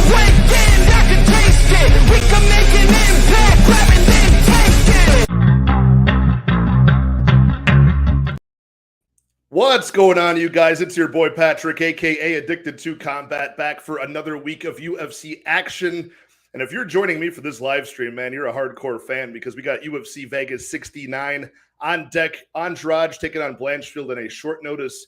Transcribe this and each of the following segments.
waking, I can taste it. We can make an impact, grab it then take it. What's going on, you guys? It's your boy Patrick, aka Addicted to Combat, back for another week of UFC action. And if you're joining me for this live stream, man, you're a hardcore fan because we got UFC Vegas 69 on deck. Andrade taking on Blanchfield in a short notice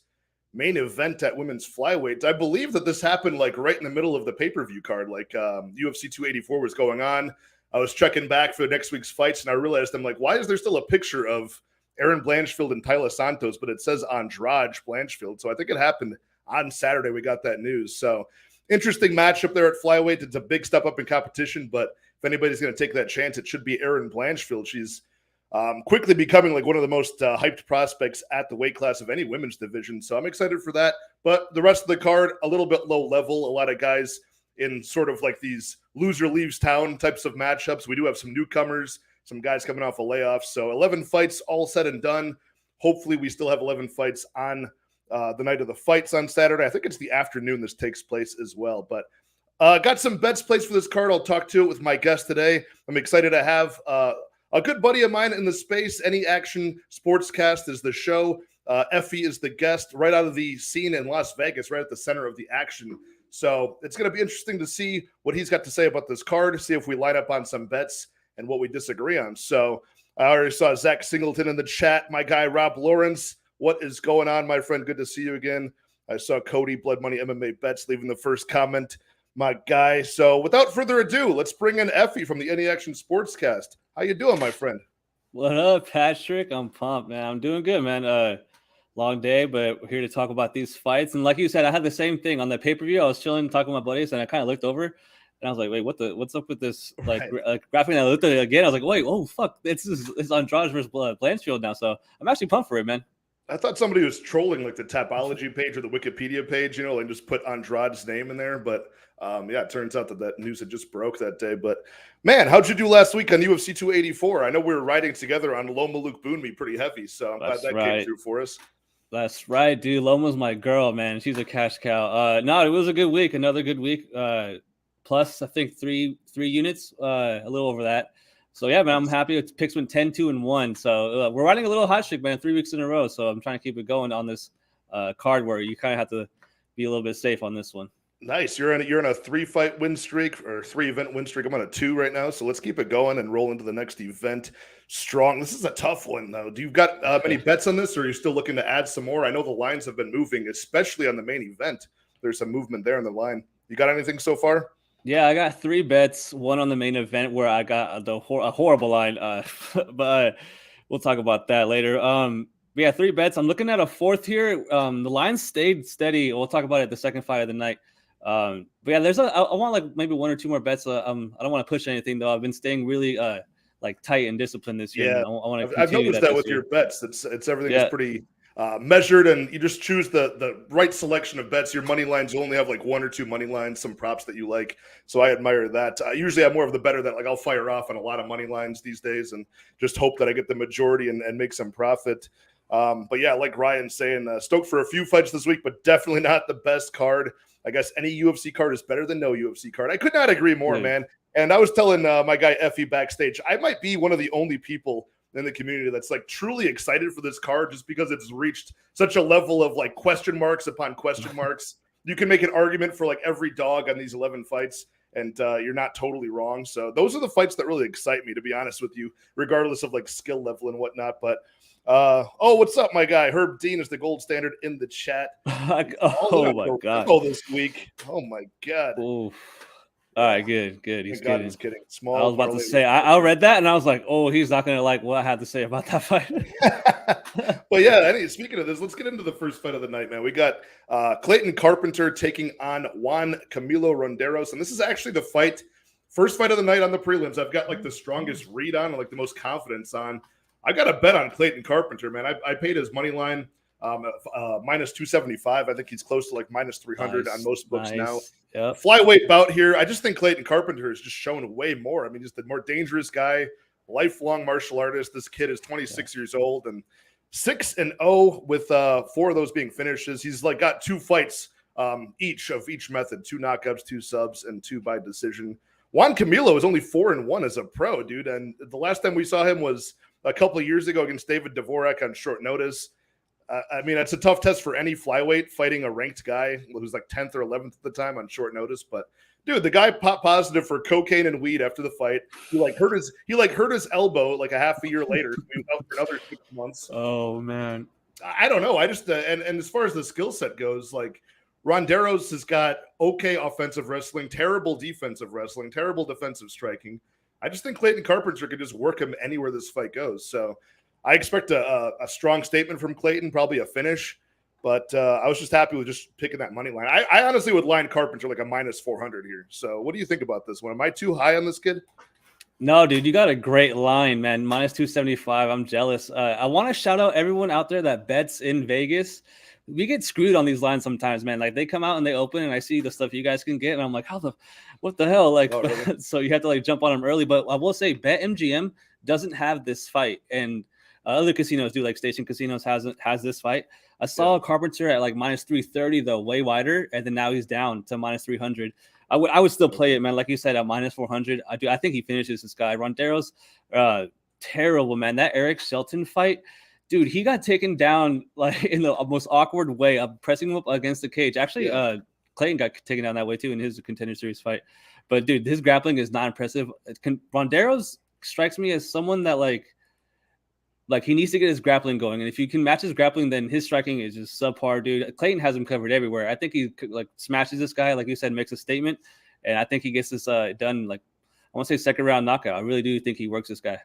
main event at women's flyweight. I believe that this happened like right in the middle of the pay-per-view card, like UFC 284 was going on. I was checking back for next week's fights, and I realized, I'm like, why is there still a picture of Erin Blanchfield and Tyler Santos, but it says Andrade Blanchfield. So I think it happened on Saturday. We got that news. So interesting matchup there at flyweight. It's a big step up in competition, but if anybody's going to take that chance, it should be Erin Blanchfield. She's quickly becoming like one of the most hyped prospects at the weight class of any women's division. So I'm excited for that. But the rest of the card, a little bit low level. A lot of guys in sort of like these loser leaves town types of matchups. We do have some newcomers, some guys coming off a layoff. So 11 fights all said and done. Hopefully we still have 11 fights on the night of the fights on Saturday. I think it's the afternoon this takes place as well. But got some bets placed for this card. I'll talk to it with my guest today. I'm excited to have a good buddy of mine in the space. AnyActionSportscast is the show. Effie is the guest right out of the scene in Las Vegas, right at the center of the action. So it's going to be interesting to see what he's got to say about this card, see if we line up on some bets and what we disagree on. So I already saw Zach Singleton in the chat. My guy, Rob Lawrence. What is going on, my friend? Good to see you again. I saw Cody, Blood Money MMA Bets, leaving the first comment, my guy. So without further ado, let's bring in Effie from the Any Action Sportscast. How you doing, my friend? What up, Patrick? I'm pumped, man. I'm doing good, man. Long day, but we're here to talk about these fights. And like you said, I had the same thing on the pay-per-view. I was chilling, talking to my buddies, and I kind of looked over, and I was like, "Wait, what's up with this?" Like, graphic. And I looked at it again. I was like, "Wait, oh fuck, it's Andrade versus Blanchfield now." So I'm actually pumped for it, man. I thought somebody was trolling like the Tapology page or the Wikipedia page, you know, and just put Andrade's name in there. But yeah, it turns out that news had just broke that day. But man, how'd you do last week on UFC 284? I know we were riding together on Loma Luke Boonme pretty heavy, so I'm glad that came through for us. That's right, dude. Loma's my girl, man. She's a cash cow. No, it was a good week. Another good week. Plus, I think three units, a little over that. So yeah, man, I'm happy. It's picks went 10, 2, and 1. So we're riding a little hot streak, man. 3 weeks in a row. So I'm trying to keep it going on this card where you kind of have to be a little bit safe on this one. Nice. You're in a 3-fight win streak or 3-event win streak. I'm on a 2 right now. So let's keep it going and roll into the next event strong. This is a tough one, though. Do you got many bets on this, or are you still looking to add some more? I know the lines have been moving, especially on the main event. There's some movement there in the line. You got anything so far? Yeah, I got 3 bets. One on the main event where I got a horrible line, but we'll talk about that later. We have 3 bets. I'm looking at a 4th here. The line stayed steady. We'll talk about it the second fight of the night. But yeah, I want like maybe 1 or 2 more bets. I don't want to push anything though. I've been staying really like tight and disciplined this year. Yeah, I've noticed that with your bets. It's everything is pretty measured, and you just choose the right selection of bets. Your money lines, you only have like 1 or 2 money lines, some props that you like. So I admire that. Usually I'm more of the better that like I'll fire off on a lot of money lines these days and just hope that I get the majority and make some profit. But yeah, like Ryan's saying, stoked for a few fights this week, but definitely not the best card. I guess any UFC card is better than no UFC card. I could not agree more, man. And I was telling my guy Effie backstage, I might be one of the only people in the community that's like truly excited for this card just because it's reached such a level of like question marks upon question marks. You can make an argument for like every dog on these 11 fights, and you're not totally wrong. So those are the fights that really excite me, to be honest with you, regardless of like skill level and whatnot. But what's up, my guy? Herb Dean is the gold standard in the chat. Oh my god! This week. Oh my god. Oof. All right, good. He's kidding. He's kidding. Small. I was about to say, I read that and I was like, oh, he's not gonna like what I had to say about that fight. But yeah, speaking of this, let's get into the first fight of the night, man. We got Clayton Carpenter taking on Juan Camilo Ronderos, and this is actually the first fight of the night on the prelims. I've got like the strongest read on, and like the most confidence on. I got a bet on Clayton Carpenter, man. I paid his money line minus 275. I think he's close to like minus 300 on most books now. Yep. Flyweight bout here. I just think Clayton Carpenter has just shown way more. I mean, just the more dangerous guy, lifelong martial artist. This kid is 26 years old and 6-0 with 4 of those being finishes. He's like got 2 fights each method, 2 knockouts, 2 subs, and 2 by decision. Juan Camilo is only 4-1 as a pro, dude. And the last time we saw him was a couple of years ago against David Dvorak on short notice. I mean, it's a tough test for any flyweight fighting a ranked guy who's like 10th or 11th at the time on short notice. But dude, the guy popped positive for cocaine and weed after the fight. He hurt his elbow like a half a year later. So he was out for another 6 months. Oh man, I don't know. I just and as far as the skill set goes, like Ronderos has got okay offensive wrestling, terrible defensive wrestling, terrible defensive striking. I just think Clayton Carpenter could just work him anywhere this fight goes. So I expect a strong statement from Clayton, probably a finish. But I was just happy with just picking that money line. I honestly would line Carpenter like a -400 here. So what do you think about this one? Am I too high on this kid? No, dude, you got a great line, man. -275. I'm jealous. I want to shout out everyone out there that bets in Vegas. We get screwed on these lines sometimes, man. Like they come out and they open, and I see the stuff you guys can get, and I'm like, what the hell? Like, really? So you have to like jump on them early. But I will say, BetMGM doesn't have this fight, and other casinos do. Like Station Casinos has this fight. I saw Carpenter at like -330 though, way wider, and then now he's down to -300. I would still play it, man. Like you said, at -400. I think he finishes this guy. Ronderos, terrible, man. That Eric Shelton fight, dude, he got taken down like in the most awkward way. I'm pressing him up against the cage. Actually, Clayton got taken down that way too in his Contender Series fight. But dude, his grappling is not impressive. Ronderos strikes me as someone that like he needs to get his grappling going, and if you can match his grappling, then his striking is just subpar, dude. Clayton has him covered everywhere. I think he like smashes this guy, like you said, makes a statement, and I think he gets this done. Like I want to say 2nd round knockout. I really do think he works this guy.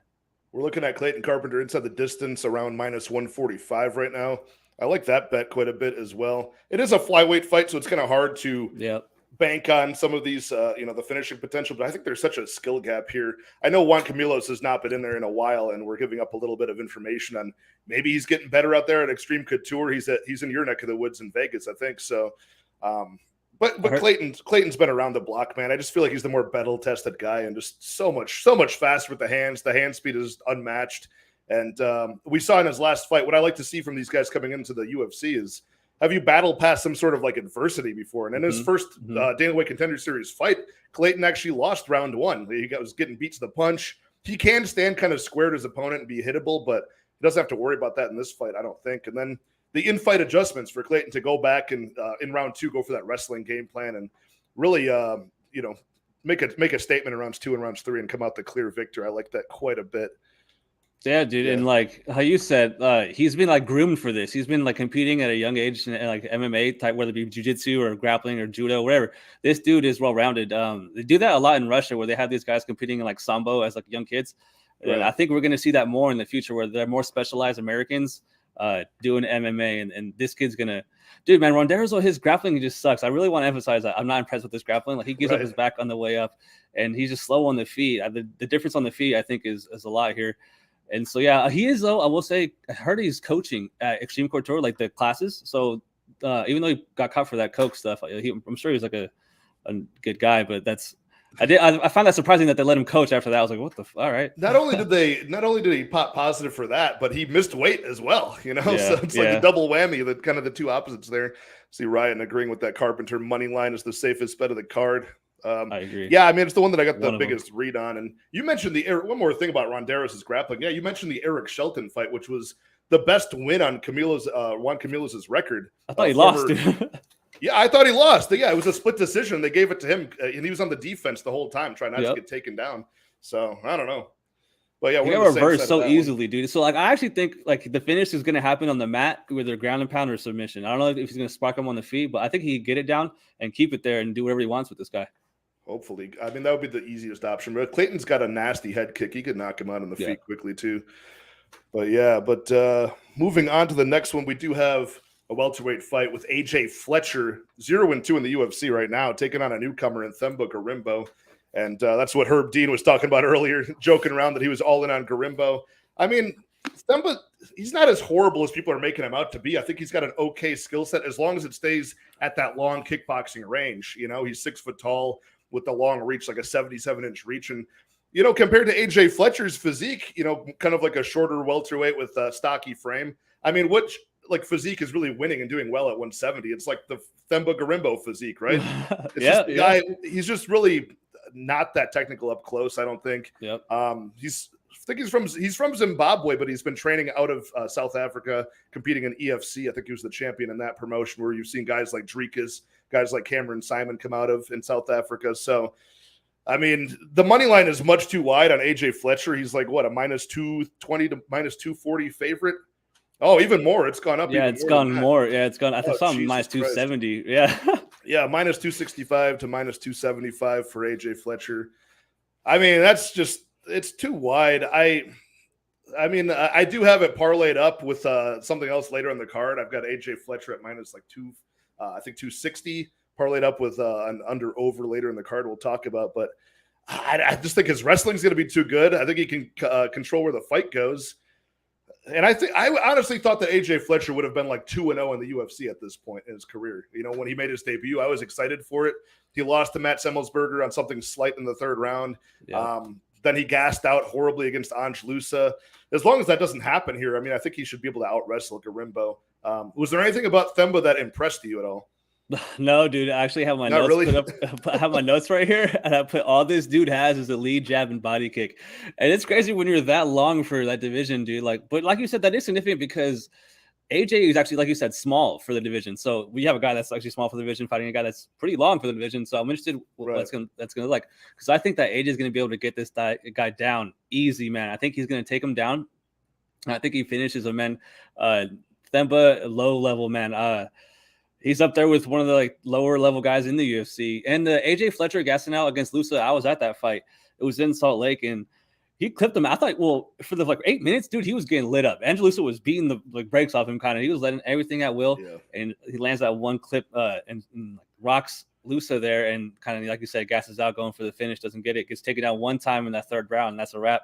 We're looking at Clayton Carpenter inside the distance around -145 right now. I like that bet quite a bit as well. It is a flyweight fight, so it's kind of hard to bank on some of these, the finishing potential, but I think there's such a skill gap here. I know Juan Camilos has not been in there in a while, and we're giving up a little bit of information on maybe he's getting better out there at Extreme Couture. He's in your neck of the woods in Vegas, I think. So, but Clayton's been around the block, man. I just feel like he's the more battle-tested guy, and just so much faster with the hands. The hand speed is unmatched, and we saw in his last fight. What I like to see from these guys coming into the UFC is, have you battled past some sort of like adversity before? And in his first Dana White Contender Series fight, Clayton actually lost round 1. He was getting beat to the punch. He can stand kind of square to his opponent and be hittable, but he doesn't have to worry about that in this fight, I don't think. And then the in-fight adjustments for Clayton to go back and in round 2 go for that wrestling game plan and really, make a statement in rounds 2 and rounds 3 and come out the clear victor. I like that quite a bit. Yeah, dude, and like how you said, he's been like groomed for this. He's been like competing at a young age in like MMA type, whether it be jiu-jitsu or grappling or judo, whatever. This dude is well-rounded. They do that a lot in Russia, where they have these guys competing in like sambo as like young kids. Right. And I think we're going to see that more in the future, where they're more specialized Americans doing MMA, and this kid's gonna, dude, man, Ronderos, his grappling just sucks. I really want to emphasize that I'm not impressed with his grappling. Like he gives up his back on the way up, and he's just slow on the feet. The difference on the feet, I think, is a lot here. And so, yeah, he is, though, I will say, I heard he's coaching at Extreme Couture, like the classes. So even though he got caught for that coke stuff, I'm sure he's like a good guy, but I found that surprising that they let him coach after that. I was like, what the all right. Not only did he pop positive for that, but he missed weight as well, so it's like a double whammy, that kind of the two opposites there. See Ryan agreeing with that Carpenter money line is the safest bet of the card. I agree. Yeah, I mean, it's the one that I got the biggest read on. And you mentioned one more thing about Ronderos' grappling. Yeah, you mentioned the Eric Shelton fight, which was the best win on Juan Camilos's record. I thought he lost, dude. Yeah, I thought he lost. Yeah, it was a split decision. They gave it to him, and he was on the defense the whole time, trying not to get taken down. So I don't know. But yeah, we're reversed so easily, dude. So like, I actually think like the finish is going to happen on the mat with their ground and pound or submission. I don't know if he's going to spark him on the feet, but I think he can get it down and keep it there and do whatever he wants with this guy. Hopefully. I mean, that would be the easiest option. But Clayton's got a nasty head kick. He could knock him out on the feet quickly too. But yeah, moving on to the next one, we do have a welterweight fight with AJ Fletcher, 0-2 in the UFC right now, taking on a newcomer in Themba Gorimbo. And that's what Herb Dean was talking about earlier, joking around that he was all in on Gorimbo. I mean, Themba, he's not as horrible as people are making him out to be. I think he's got an okay skill set as long as it stays at that long kickboxing range. He's 6 foot tall with the long reach, like a 77-inch reach. And, compared to AJ Fletcher's physique, kind of like a shorter welterweight with a stocky frame. I mean, like physique is really winning and doing well at 170. It's like the Themba Gorimbo physique, right? It's Yeah, just the guy. He's just really not that technical up close, I don't think. Yep. I think he's from Zimbabwe, but he's been training out of South Africa, competing in EFC. I think he was the champion in that promotion, where you've seen guys like Drikas, guys like Cameron Simon come out of in South Africa. So, I mean, the money line is much too wide on AJ Fletcher. He's like, what, a minus 220 to minus 240 favorite? Oh, even more. It's gone up. Yeah, it's gone more. Yeah, it's gone. I saw minus 270. Yeah. Yeah, minus 265 to minus 275 for AJ Fletcher. I mean, that's just, it's too wide. I mean, I do have it parlayed up with something else later on the card. I've got AJ Fletcher at minus like 260, parlayed up with an under over later in the card we'll talk about. But I just think his wrestling's going to be too good. I think he can control where the fight goes. And I honestly thought that AJ Fletcher would have been like 2-0 in the UFC at this point in his career. You know, when he made his debut, I was excited for it. He lost to Matt Semmelsberger on something slight in the third round. Yeah. Then he gassed out horribly against Ange Loosa. As long as that doesn't happen here, I mean, I think he should be able to out-wrestle Gorimbo. Was there anything about Themba that impressed you at all? No, dude. I actually have my notes put up. I have my notes right here, and I put all this dude has is a lead jab and body kick. And it's crazy when you're that long for that division, dude. But like you said, that is significant because AJ is actually, like you said, small for the division. So we have a guy that's actually small for the division fighting a guy that's pretty long for the division. So I'm interested what that's gonna look like, because I think that AJ is gonna be able to get this guy down easy, man. I think he's gonna take him down. I think he finishes him, man. Themba, low level, man. He's up there with one of the like lower level guys in the UFC. And the AJ Fletcher gassing out against Loosa, I was at that fight. It was in Salt Lake, and he clipped him. I thought, well, for the like 8 minutes, dude, he was getting lit up. Ange Loosa was beating the like brakes off him, kind of. He was letting everything at will, and he lands that one clip and rocks Loosa there, and kind of like you said, gasses out, going for the finish, doesn't get it, gets taken down one time in that third round, and that's a wrap.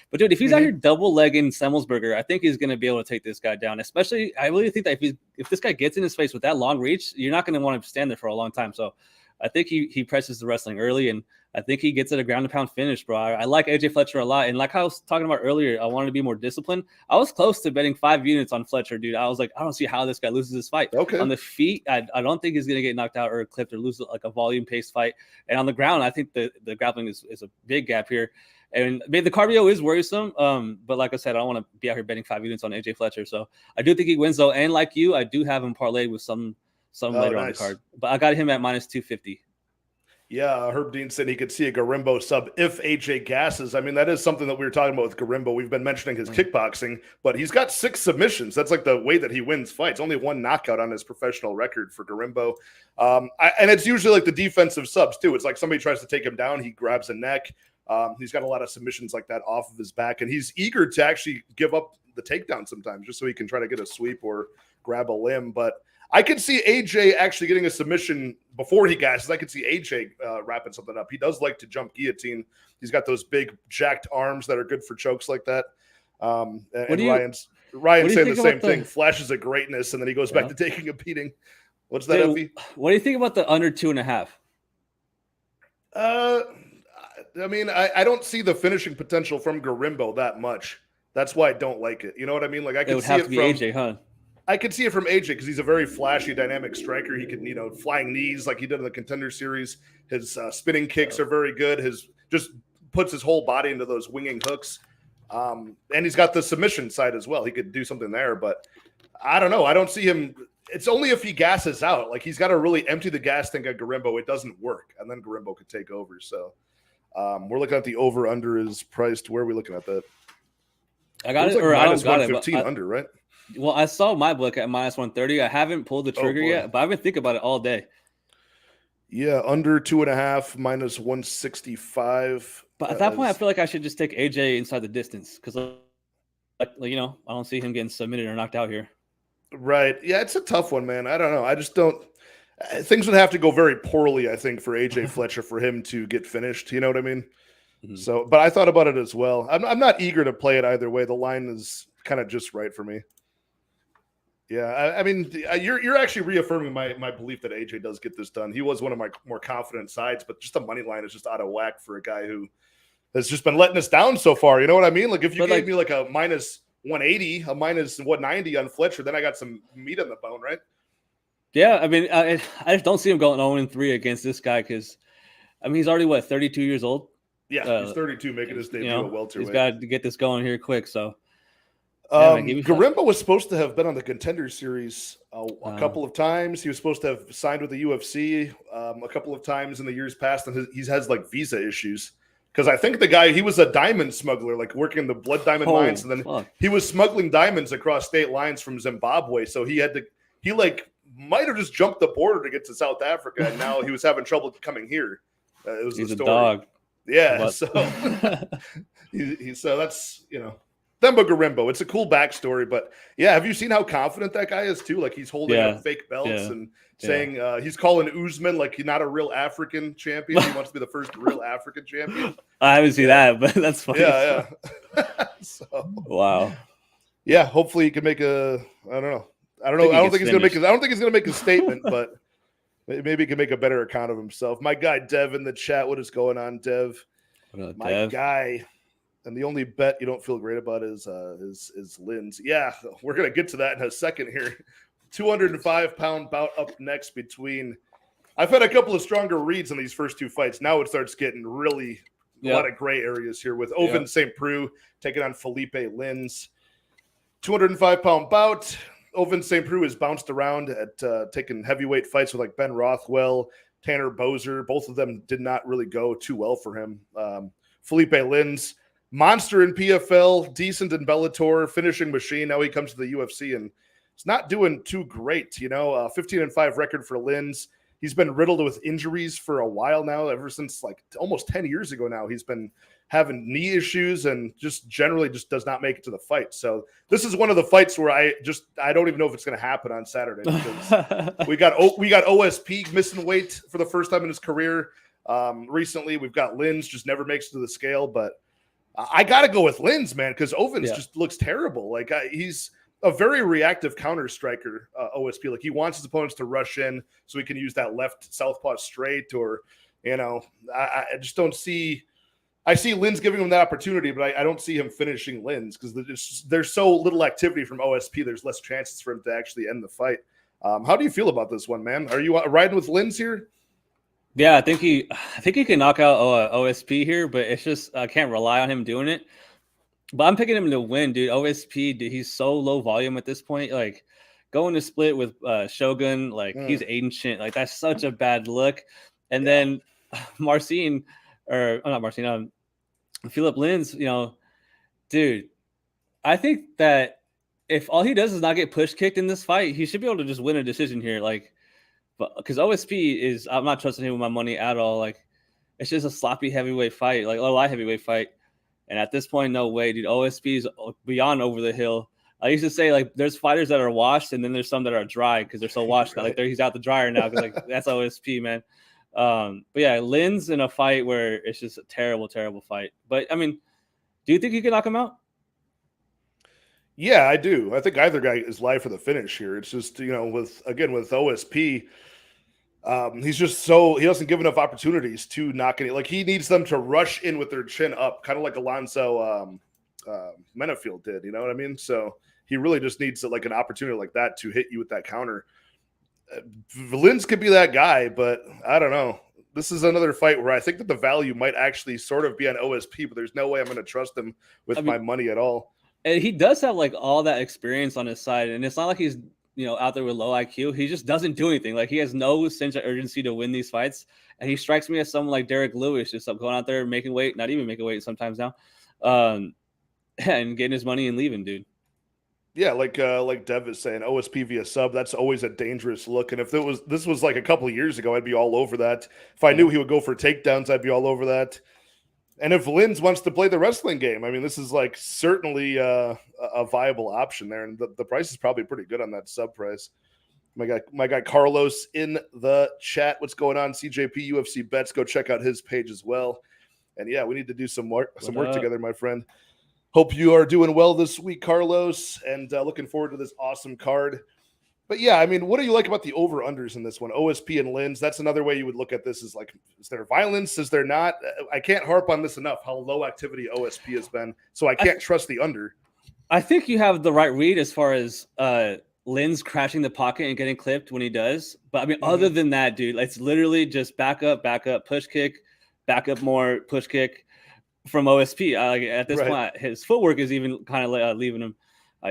But dude, if he's out here double legging Semmelsberger, I think he's going to be able to take this guy down. Especially, I really think that if this guy gets in his face with that long reach, you're not going to want to stand there for a long time. So I think he presses the wrestling early, and I think he gets at a ground and pound finish, bro. I like AJ Fletcher a lot. And like I was talking about earlier, I wanted to be more disciplined. I was close to betting 5 units on Fletcher, dude. I was like, I don't see how this guy loses this fight. Okay. On the feet, I don't think he's going to get knocked out or clipped or lose like a volume-paced fight. And on the ground, I think the grappling is a big gap here. And maybe the cardio is worrisome, but like I said, I don't want to be out here betting 5 units on AJ Fletcher. So I do think he wins, though. And like you, I do have him parlayed with some later on the card. But I got him at minus 250. Yeah, Herb Dean said he could see a Gorimbo sub if AJ gasses. I mean, that is something that we were talking about with Gorimbo. We've been mentioning his kickboxing, but he's got 6 submissions. That's like the way that he wins fights. Only 1 knockout on his professional record for Gorimbo. And it's usually like the defensive subs, too. It's like somebody tries to take him down, he grabs a neck. He's got a lot of submissions like that off of his back, and he's eager to actually give up the takedown sometimes just so he can try to get a sweep or grab a limb. But I could see AJ actually getting a submission before he gasses. I could see AJ wrapping something up. He does like to jump guillotine. He's got those big jacked arms that are good for chokes like that. And Ryan's saying the same thing. Flashes of greatness, and then he goes back to taking a beating. What's that, Effie? What do you think about the under 2.5? I mean, I don't see the finishing potential from Gorimbo that much. That's why I don't like it. You know what I mean? Like I can see it from AJ, huh? I could see it from AJ because he's a very flashy, dynamic striker. He can, flying knees like he did in the Contender Series. His spinning kicks are very good. His just puts his whole body into those winging hooks. And he's got the submission side as well. He could do something there, but I don't know. I don't see him. It's only if he gasses out. Like he's got to really empty the gas tank at Gorimbo. It doesn't work, and then Gorimbo could take over. So. We're looking at the over-under is priced. Where are we looking at that? I got it, or I don't got it. -115 under, right? Well, I saw my book at minus 130. I haven't pulled the trigger yet, but I've been thinking about it all day. Yeah, under 2.5, minus 165. But at that point, I feel like I should just take AJ inside the distance because, I don't see him getting submitted or knocked out here. Right. Yeah, it's a tough one, man. I don't know. I just don't. Things would have to go very poorly, I think, for AJ Fletcher for him to get finished. You know what I mean? Mm-hmm. So, but I thought about it as well. I'm not eager to play it either way. The line is kind of just right for me. Yeah, I mean, you're actually reaffirming my belief that AJ does get this done. He was one of my more confident sides, but just the money line is just out of whack for a guy who has just been letting us down so far. You know what I mean? Like if you gave me like a minus 180, a minus 190 on Fletcher. Then I got some meat on the bone, right? Yeah, I mean, I just don't see him going 0-3 against this guy because, I mean, he's already, 32 years old? Yeah, he's 32, making his debut at welterweight. He's got to get this going here quick, so. Yeah, Gorimbo was supposed to have been on the Contender Series a couple of times. He was supposed to have signed with the UFC a couple of times in the years past, and he has visa issues. Because I think the guy, he was a diamond smuggler, working the blood diamond mines, and then he was smuggling diamonds across state lines from Zimbabwe. So he might have just jumped the border to get to South Africa, and now he was having trouble coming here. It was He's the story. A dog. Yeah, so so that's Themba Gorimbo. It's a cool backstory, but yeah, have you seen how confident that guy is too? He's holding up fake belts and saying he's calling Usman he's not a real African champion. He wants to be the first real African champion. I haven't seen that, but that's funny. Yeah. Wow. Yeah, hopefully he can make I don't know. I don't think he's gonna make a statement, but maybe he can make a better account of himself. My guy Dev in the chat. What is going on, Dev? My guy. And the only bet you don't feel great about is Lynn's. Yeah, we're gonna get to that in a second here. 205-pound bout up next between. I've had a couple of stronger reads in these first two fights. Now it starts getting really a lot of gray areas here with Ovince St. Preux taking on Felipe Lins. 205-pound bout. Ovince St. Preux has bounced around at taking heavyweight fights with Ben Rothwell, Tanner Boser. Both of them did not really go too well for him. Felipe Lins. Monster in PFL, decent in Bellator, finishing machine. Now he comes to the UFC and it's not doing too great. 15-5 record for Lins. He's been riddled with injuries for a while now, ever since almost 10 years ago now. He's been having knee issues and just generally does not make it to the fight. So this is one of the fights where I don't even know if it's going to happen on Saturday because we got OSP missing weight for the first time in his career. Recently, we've got Lins just never makes it to the scale, but I got to go with Lins, man, because Ovince just looks terrible. He's a very reactive counter striker, OSP. He wants his opponents to rush in so he can use that left southpaw straight or, I just don't see – I see Lins giving him that opportunity, but I don't see him finishing Lins because there's so little activity from OSP. There's less chances for him to actually end the fight. How do you feel about this one, man? Are you riding with Lins here? Yeah, I think he can knock out OSP here, but it's just I can't rely on him doing it. But I'm picking him to win, dude. OSP, dude, he's so low volume at this point. Going to split with Shogun, he's ancient. That's such a bad look. And then Philip Lins, dude, I think that if all he does is not get push kicked in this fight, he should be able to just win a decision here. Because OSP is, I'm not trusting him with my money at all. It's just a sloppy heavyweight fight, a light heavyweight fight. And at this point, no way, dude. OSP is beyond over the hill. I used to say, there's fighters that are washed, and then there's some that are dry because they're so washed. He's out the dryer now because, that's OSP, man. But yeah, Lynn's in a fight where it's just a terrible, terrible fight. But, I mean, do you think you can knock him out? Yeah, I do. I think either guy is live for the finish here. It's just, with OSP, he's just he doesn't give enough opportunities to knock it. He needs them to rush in with their chin up, kind of like Alonzo Menafield did. You know what I mean? So he really just needs an opportunity like that to hit you with that counter. Lins could be that guy, but I don't know. This is another fight where I think that the value might actually sort of be on OSP, but there's no way I'm going to trust him with my money at all. And he does have all that experience on his side, and it's not like he's out there with low IQ. He just doesn't do anything. He has no sense of urgency to win these fights, and he strikes me as someone like Derek Lewis, just going out there making weight, not even making weight sometimes now, and getting his money and leaving, dude. Yeah, like Dev is saying, OSP via sub, that's always a dangerous look. And if this was a couple of years ago, I'd be all over that. If I knew he would go for takedowns, I'd be all over that. And if Lins wants to play the wrestling game, I mean, this is certainly a viable option there. And the price is probably pretty good on that sub price. My guy Carlos in the chat. What's going on? CJP UFC Bets. Go check out his page as well. And yeah, we need to do some work together, my friend. Hope you are doing well this week, Carlos, and looking forward to this awesome card. But yeah, I mean, what do you like about the over-unders in this one? OSP and Lins, that's another way you would look at this is is there violence? Is there not? I can't harp on this enough, how low activity OSP has been, so I can't trust the under. I think you have the right read as far as Lynn's crashing the pocket and getting clipped when he does. But I mean, other than that, dude, it's literally just back up, push kick, back up more, push kick from OSP. At this point, his footwork is even kind of leaving him.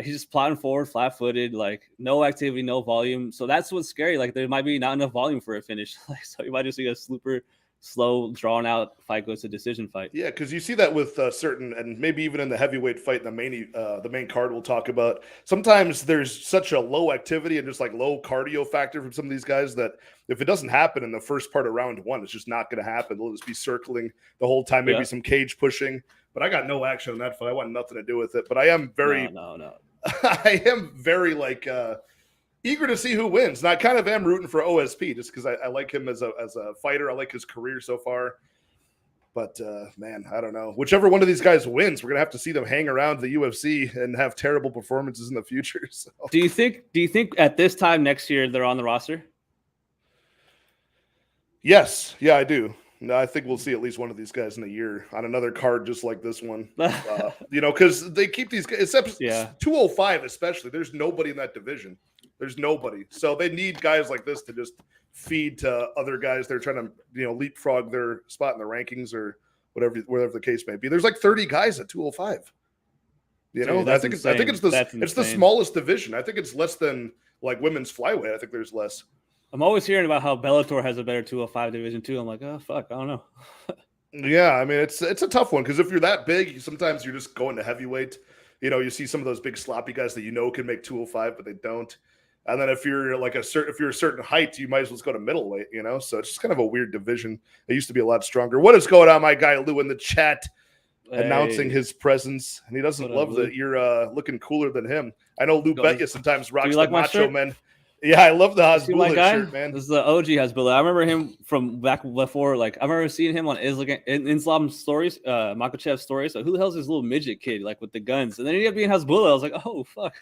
He's just plotting forward, flat-footed, like no activity, no volume. So that's what's scary. Like there might be not enough volume for a finish. So you might just see a super slow, drawn-out fight goes to decision fight. Yeah, because you see that with certain, and maybe even in the heavyweight fight, the main card we'll talk about. Sometimes there's such a low activity and just like low cardio factor from some of these guys that if it doesn't happen in the first part of round one, it's just not going to happen. They'll just be circling the whole time, maybe some cage pushing. But I got no action on that fight. I want nothing to do with it. But I am very, no. I am very eager to see who wins. And I kind of am rooting for OSP just because I like him as a fighter. I like his career so far. But man, I don't know. Whichever one of these guys wins, we're gonna have to see them hang around the UFC and have terrible performances in the future. So. Do you think at this time next year they're on the roster? Yes, yeah, I do. No, I think we'll see at least one of these guys in a year on another card just like this one. Because they keep these guys, except 205 especially. There's nobody in that division. There's nobody. So they need guys like this to just feed to other guys. They're trying to, leapfrog their spot in the rankings or whatever the case may be. There's like 30 guys at 205. Dude, I think it's the smallest division. I think it's less than like women's flyweight. I think there's less. I'm always hearing about how Bellator has a better 205 division too. I'm like, oh fuck, I don't know. Yeah, I mean it's a tough one because if you're that big, sometimes you're just going to heavyweight. You see some of those big sloppy guys that can make 205, but they don't. And then if you're a certain height, you might as well just go to middleweight. So it's just kind of a weird division. It used to be a lot stronger. What is going on, my guy Lou in the chat? Announcing his presence, and he doesn't love that you're looking cooler than him. I know Lou Bet you sometimes rocks the Macho Man. Yeah, I love the Hasbulla shirt, man. This is the OG Hasbulla. I remember him from back before. Like I remember seeing him on Islam stories, Makhachev stories. So who the hell's this little midget kid like with the guns? And then he ended up being Hasbulla. I was like, oh fuck,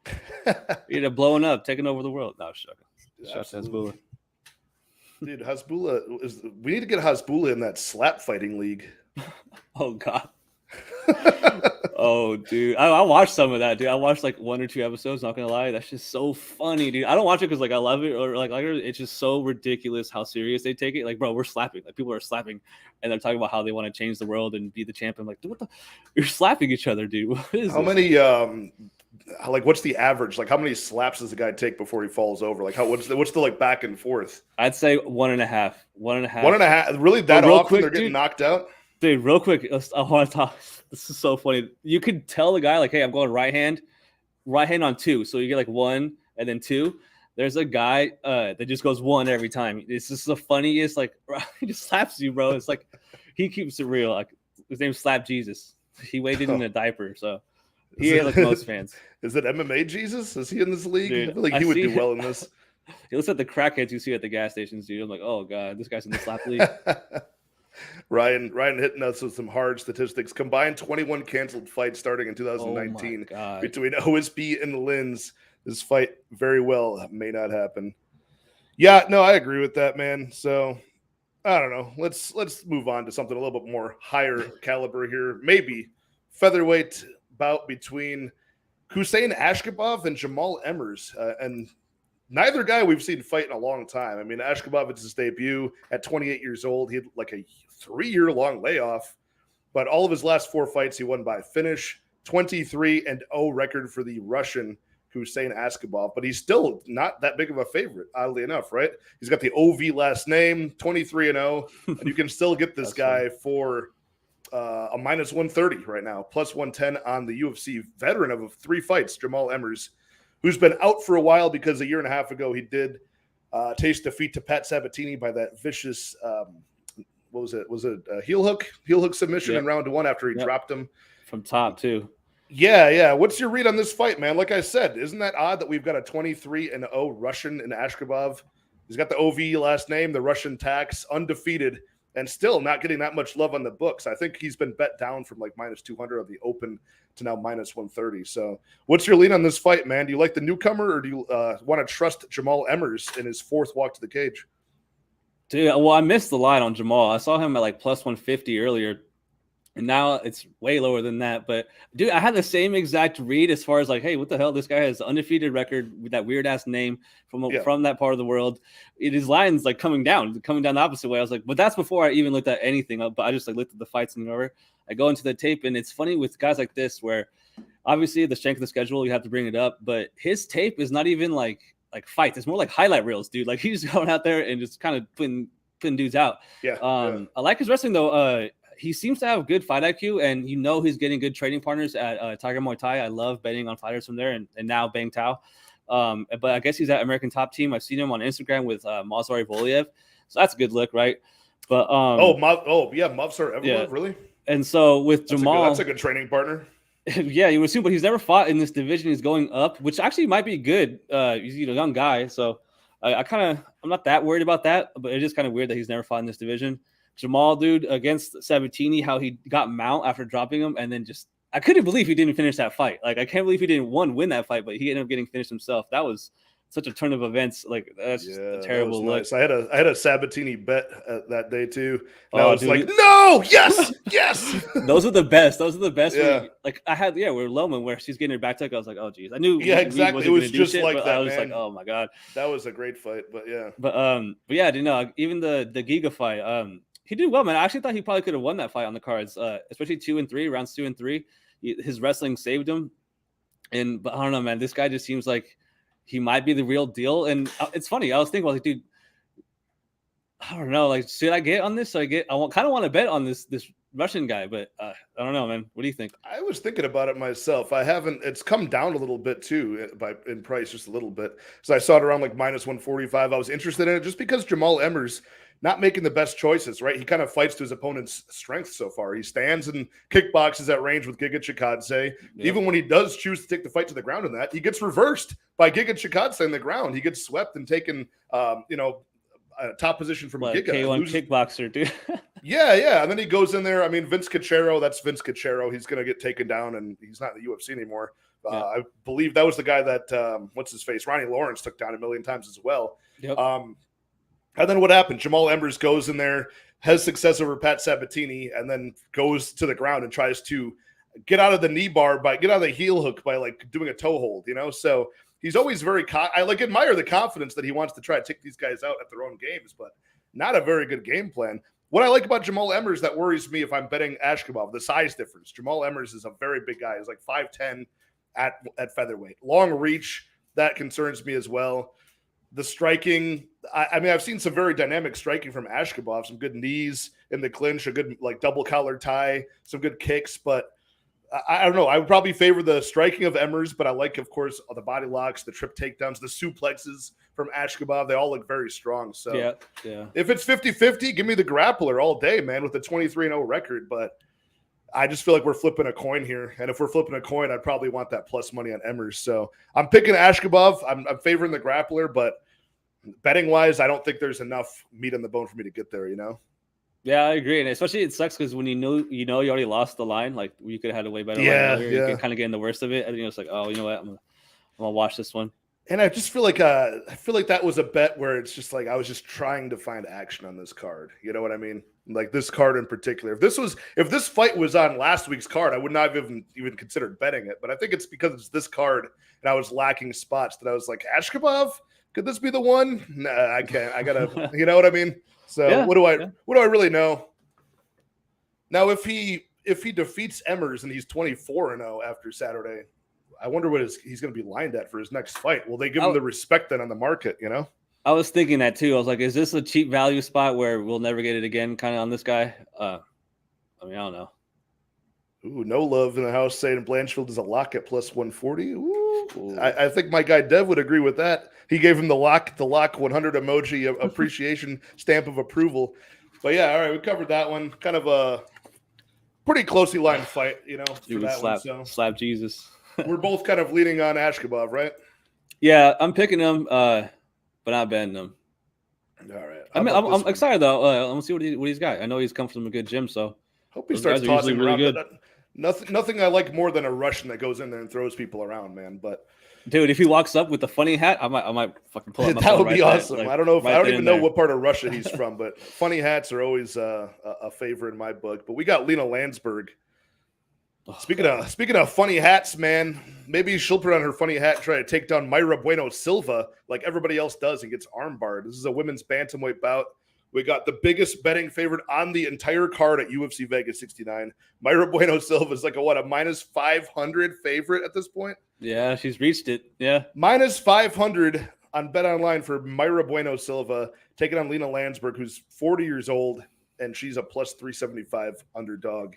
he ended up blowing up, taking over the world. No, shout to Hasbulla. Dude, Hasbulla we need to get Hasbulla in that slap fighting league. Oh god. Oh dude, I watched some of that, dude. I watched like 1 or 2 episodes. Not gonna lie, that's just so funny, dude. I don't watch it because I love it or it's just so ridiculous how serious they take it. Like, bro, we're slapping. Like, people are slapping, and they're talking about how they want to change the world and be the champion. Like, dude, what the? You're slapping each other, dude. What is how this? Many? What's the average? Like, how many slaps does the guy take before he falls over? Like, what's the back and forth? I'd say 1.5. 1.5. 1.5. Really, that often quick, they're getting knocked out? Dude, real quick, I want to talk. This is so funny. You could tell the guy, like, hey, I'm going right hand on 2. So you get like 1 and then 2. There's a guy that just goes 1 every time. It's just the funniest. Like, he just slaps you, bro. It's like he keeps it real. Like, his name's Slap Jesus. He waited in a diaper, so he ain't like most fans. Is it MMA Jesus? Is he in this league? Dude, I feel like he would do well in this. He looks at the crackheads you see at the gas stations, dude. I'm like, oh god, this guy's in the slap league. Ryan hitting us with some hard statistics. Combined 21 canceled fights starting in 2019 between OSP and Lynn's. This fight very well may not happen. Yeah, no, I agree with that, man. So I don't know. Let's move on to something a little bit more higher caliber here. Maybe featherweight bout between Hussein Askhabov and Jamal Emmers. And neither guy we've seen fight in a long time. I mean, Askhabov, it's his debut at 28 years old. He had like a 3-year-long layoff, but all of his last 4 fights he won by finish. 23-0 record for the Russian Hussein Askhabov, but he's still not that big of a favorite, oddly enough, right? He's got the OV last name, 23-0, and you can still get this guy for a minus 130 right now, plus 110 on the UFC veteran of 3 fights, Jamal Emmers, who's been out for a while because a year and a half ago he did taste defeat to Pat Sabatini by that vicious, what was it? Was it a heel hook submission in round 1 after he dropped him from top too? Yeah. What's your read on this fight, man? Like I said, isn't that odd that we've got a 23-0 Russian in Askhabov? He's got the OV last name, the Russian tax, undefeated, and still not getting that much love on the books. I think he's been bet down from like minus 200 of the open to now minus 130. So what's your lean on this fight, man? Do you like the newcomer or do you want to trust Jamal Emmers in his 4th walk to the cage? Dude, well, I missed the line on Jamal. I saw him at like plus 150 earlier. And now it's way lower than that. But dude, I had the same exact read as far as like, hey, what the hell? This guy has an undefeated record with that weird ass name from that part of the world. His line's like coming down the opposite way. I was like, but that's before I even looked at anything. But I just like looked at the fights and whatever. I go into the tape, and it's funny with guys like this where obviously the strength of the schedule, you have to bring it up, but his tape is not even like fights. It's more like highlight reels, dude. Like he's going out there and just kind of putting dudes out. I like his wrestling though. He seems to have good fight IQ, and he's getting good training partners at Tiger Muay Thai. I love betting on fighters from there, and now Bang Tao. But I guess he's at American Top Team. I've seen him on Instagram with Mazari Voliev, so that's a good look, right? But Mavsar Evloev, really? And so with Jamal, that's a good training partner. Yeah, you would assume, but he's never fought in this division. He's going up, which actually might be good. He's a young guy, so I'm not that worried about that. But it is kind of weird that he's never fought in this division. Jamal, dude, against Sabatini, how he got mount after dropping him, and then I couldn't believe he didn't finish that fight. Like, I can't believe he didn't win that fight, but he ended up getting finished himself. That was such a turn of events. Like, that's just a terrible look. Nice. I had a Sabatini bet that day too. And I was like, no, yes. Those are the best. Yeah. We're Loman where she's getting her back tuck. I was like, oh geez, I knew. Yeah, exactly. It was just like that. I was man. like, oh my god, that was a great fight. But yeah, even the Giga fight, he did well, man. I actually thought he probably could have won that fight on the cards, especially 2 and 3 rounds, 2 and 3. His wrestling saved him, but I don't know, man. This guy just seems like he might be the real deal. And it's funny. I was thinking, like, dude, I don't know. Like, should I get on this? I kind of want to bet on this Russian guy, but I don't know, man. What do you think? I was thinking about it myself. It's come down a little bit too in price, just a little bit. So I saw it around like minus 145. I was interested in it just because Jamal Emmers not making the best choices, right? He kind of fights to his opponent's strength so far. He stands and kickboxes at range with Giga Chikadze. Yep. Even when he does choose to take the fight to the ground in that, he gets reversed by Giga Chikadze in the ground. He gets swept and taken, a top position from Giga. K1 kickboxer, dude. Yeah. And then he goes in there. I mean, Vince Cachero, that's Vince Cachero. He's going to get taken down, and he's not in the UFC anymore. I believe that was the guy that, what's his face? Ronnie Lawrence took down a million times as well. Yep. And then what happened? Jamal Emmers goes in there, has success over Pat Sabatini, and then goes to the ground and tries to get out of the knee bar get out of the heel hook by like doing a toe hold, So he's always very I admire the confidence that he wants to try to take these guys out at their own games, but not a very good game plan. What I like about Jamal Emmers that worries me if I'm betting Askhabov, the size difference. Jamal Emmers is a very big guy. He's like 5'10" at featherweight. Long reach, that concerns me as well. The striking, I mean, I've seen some very dynamic striking from Askhabov, some good knees in the clinch, a good like double collar tie, some good kicks, but I don't know. I would probably favor the striking of Emmers, but I like, of course, the body locks, the trip takedowns, the suplexes from Askhabov. They all look very strong. So yeah. If it's 50-50, give me the grappler all day, man, with a 23-0 record. But I just feel like we're flipping a coin here. And if we're flipping a coin, I'd probably want that plus money on Emmers. So I'm picking Askhabov. I'm favoring the grappler, but betting wise, I don't think there's enough meat on the bone for me to get there, Yeah, I agree. And especially it sucks because when you already lost the line, like you could have had a way better line earlier. You could kind of get in the worst of it. And it's like, oh, you know what? I'm gonna watch this one. And I just feel like that was a bet where it's just like I was just trying to find action on this card. You know what I mean? Like this card in particular. If this fight was on last week's card, I would not have even considered betting it. But I think it's because it's this card and I was lacking spots that I was like, Askhabov, could this be the one? Nah, I can't. I gotta, you know what I mean? So what do I really know? Now, if he defeats Emmers and he's 24-0 after Saturday, I wonder what he's going to be lined at for his next fight. Will they give him the respect then on the market? I was thinking that too. I was like, is this a cheap value spot where we'll never get it again? Kind of on this guy. I don't know. Ooh, no love in the house saying Blanchfield is a lock at plus 140. Ooh. I think my guy Dev would agree with that. He gave him the lock 100 emoji appreciation stamp of approval. But yeah, all right, we covered that one. Kind of a pretty closely lined fight, for that one. So slap Jesus. We're both kind of leaning on Askhabov, right? Yeah, I'm picking him, but not betting him. All right. I'm excited though. I'm gonna see what he's got. I know he's come from a good gym, so hope he starts tossing around. Nothing I like more than a Russian that goes in there and throws people around, man. But dude, if he walks up with a funny hat, I might fucking pull up my that phone would be right awesome. there, like, I don't know if right I don't then even and know there. what part of Russia he's from, but funny hats are always a favorite in my book. But we got Lena Lansberg. Speaking of funny hats, man, maybe she'll put on her funny hat and try to take down Mayra Bueno Silva like everybody else does and gets armbarred. This is a women's bantamweight bout. We got the biggest betting favorite on the entire card at UFC Vegas 69. Mayra Bueno Silva is like a minus 500 favorite at this point? Yeah, she's reached it. Yeah. Minus 500 on Bet Online for Mayra Bueno Silva taking on Lena Lansberg, who's 40 years old, and she's a plus 375 underdog.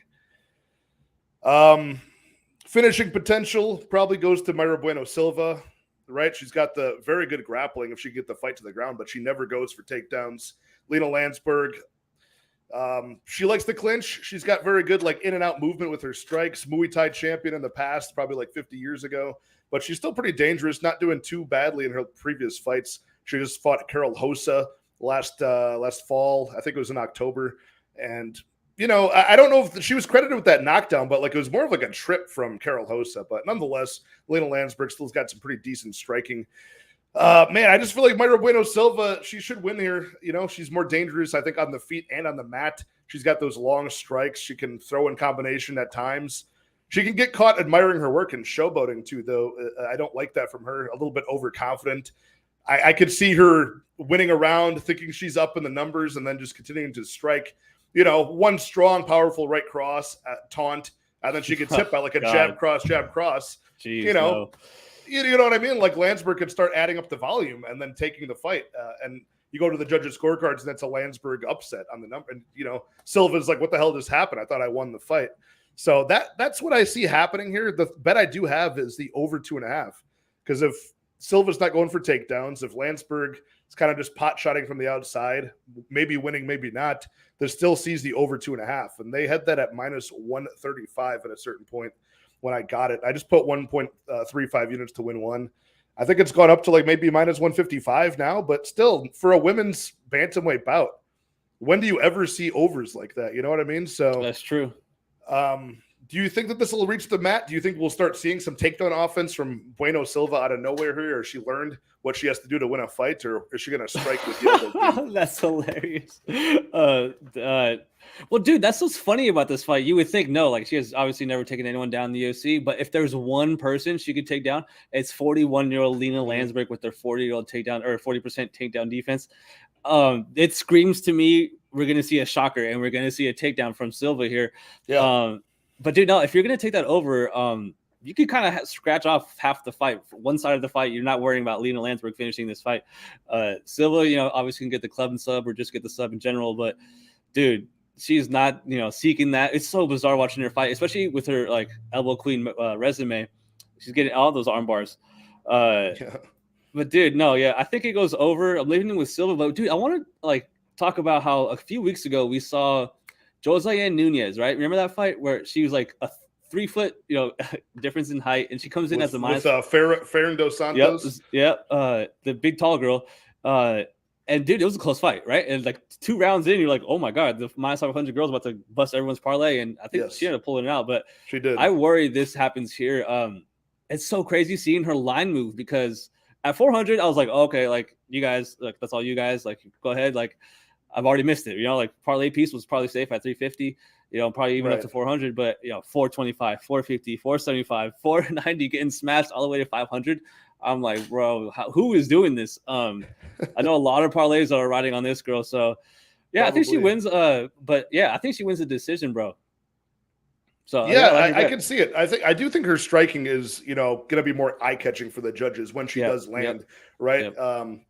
Finishing potential probably goes to Mayra Bueno Silva, right? She's got the very good grappling if she can get the fight to the ground, but she never goes for takedowns. Lena Lansberg, she likes to clinch. She's got very good like in and out movement with her strikes. Muay Thai champion in the past, probably like 50 years ago, but she's still pretty dangerous, not doing too badly in her previous fights. She just fought Carol Hossa last fall. I think it was in October. And, you know, I don't know if she was credited with that knockdown, but like it was more of like a trip from Carol Hossa. But nonetheless, Lena Lansberg still's got some pretty decent striking. Man, I just feel like Mayra Bueno Silva, she should win here. You know, she's more dangerous, I think, on the feet and on the mat. She's got those long strikes. She can throw in combination at times. She can get caught admiring her work and showboating too, though. I don't like that from her. A little bit overconfident. I could see her winning a round, thinking she's up in the numbers, and then just continuing to strike. You know, one strong, powerful right cross, taunt, and then she gets hit by like a jab cross. Jeez, you know. No. You know what I mean? Like Lansberg could start adding up the volume and then taking the fight. And you go to the judges' scorecards, and that's a Lansberg upset on the number. And, you know, Silva's like, what the hell just happened? I thought I won the fight. So that's what I see happening here. The bet I do have is the over 2.5. Because if Silva's not going for takedowns, if Lansberg is kind of just pot-shotting from the outside, maybe winning, maybe not, there still sees the over 2.5. And they had that at minus 135 at a certain point. When I got it, I just put 1.35 units to win one. I think it's gone up to like maybe minus 155 now, but still for a women's bantamweight bout, when do you ever see overs like that? You know what I mean? So that's true. Do you think that this will reach the mat? Do you think we'll start seeing some takedown offense from Bueno Silva out of nowhere here? Or she learned what she has to do to win a fight, or is she going to strike with the elbow? That's hilarious. Well, dude, that's what's funny about this fight. You would think no, like she has obviously never taken anyone down in the UFC, but if there's one person she could take down, it's 41-year-old Lena Lansberg with their 40-year-old takedown or 40% takedown defense. It screams to me we're going to see a shocker and we're going to see a takedown from Silva here. Yeah. But dude, no, if you're going to take that over, you could kind of scratch off half the fight. One side of the fight, you're not worrying about Lena Lansberg finishing this fight. Silva, you know, obviously can get the club and sub or just get the sub in general. But, dude, she's not, you know, seeking that. It's so bizarre watching her fight, especially with her, like, elbow queen resume. She's getting all those arm bars. But, dude, no, yeah, I think it goes over. I'm leaving it with Silva. But, dude, I want to, like, talk about how a few weeks ago we saw Josiane Nunez, right? Remember that fight where she was like a 3 foot, you know, difference in height, and she comes in as a minus. Ferran dos Santos. Yep. The big tall girl. And dude, it was a close fight, right? And like 2 rounds in, you're like, oh my god, the minus 500 girl's about to bust everyone's parlay, and I think she ended up pulling it out. But she did. I worry this happens here. It's so crazy seeing her line move because at 400, I was like, oh, okay, like you guys, like that's all you guys, like go ahead, like. I've already missed it. You know, like parlay piece was probably safe at 350, you know, probably even up to 400, but you know, 425, 450, 475, 490 getting smashed all the way to 500. I'm like, bro, who is doing this? I know a lot of parlays are riding on this girl. So yeah, probably. I think she wins. But yeah, I think she wins the decision, bro. So yeah, I can see it. I do think her striking is, you know, going to be more eye catching for the judges when she does land, right? Yep.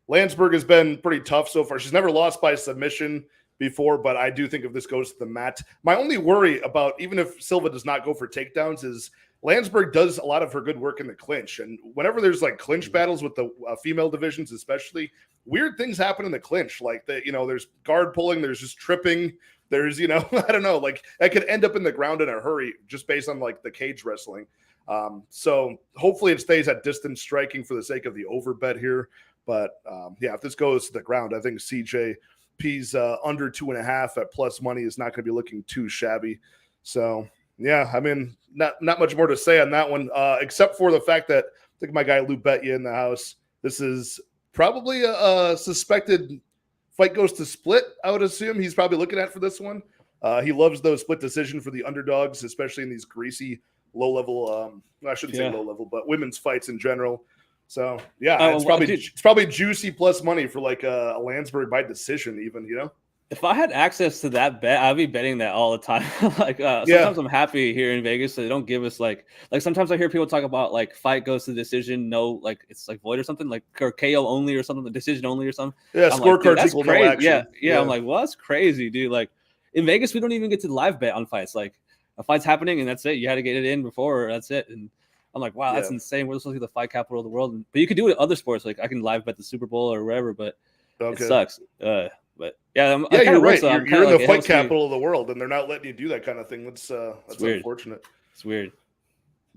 Lansberg has been pretty tough so far. She's never lost by submission before, but I do think if this goes to the mat, my only worry about even if Silva does not go for takedowns is Lansberg does a lot of her good work in the clinch. And whenever there's like clinch battles with the female divisions, especially, weird things happen in the clinch. Like you know, there's guard pulling, there's just tripping. There's, you know, I don't know, like that could end up in the ground in a hurry just based on like the cage wrestling. So hopefully it stays at distance striking for the sake of the over bet here. But yeah, if this goes to the ground, I think CJP's under 2.5 at plus money is not going to be looking too shabby. So Yeah, I mean, not much more to say on that one, except for the fact that I think my guy Lou Bet you in the house. This is probably a suspected fight goes to split. I would assume he's probably looking at for this one. He loves those split decision for the underdogs, especially in these greasy low level. I shouldn't say low level, but women's fights in general. So yeah, it's probably juicy plus money for like a Lansberg by decision, even, you know. If I had access to that bet, I'd be betting that all the time. Sometimes I'm happy here in Vegas, so they don't give us like sometimes I hear people talk about like fight goes to decision, no, like it's like void or something, like or KO only or something, the decision only or something. Yeah, scorecards equal no action. Yeah. I'm like, well, that's crazy, dude. Like in Vegas, we don't even get to live bet on fights. Like a fight's happening and that's it. You had to get it in before, that's it. And I'm like, wow, that's insane. We're supposed to be the fight capital of the world. But you could do it in other sports. Like I can live bet the Super Bowl or wherever, but it sucks. But yeah, you're right. You're in the fight capital of the world, and they're not letting you do that kind of thing. That's unfortunate. It's weird.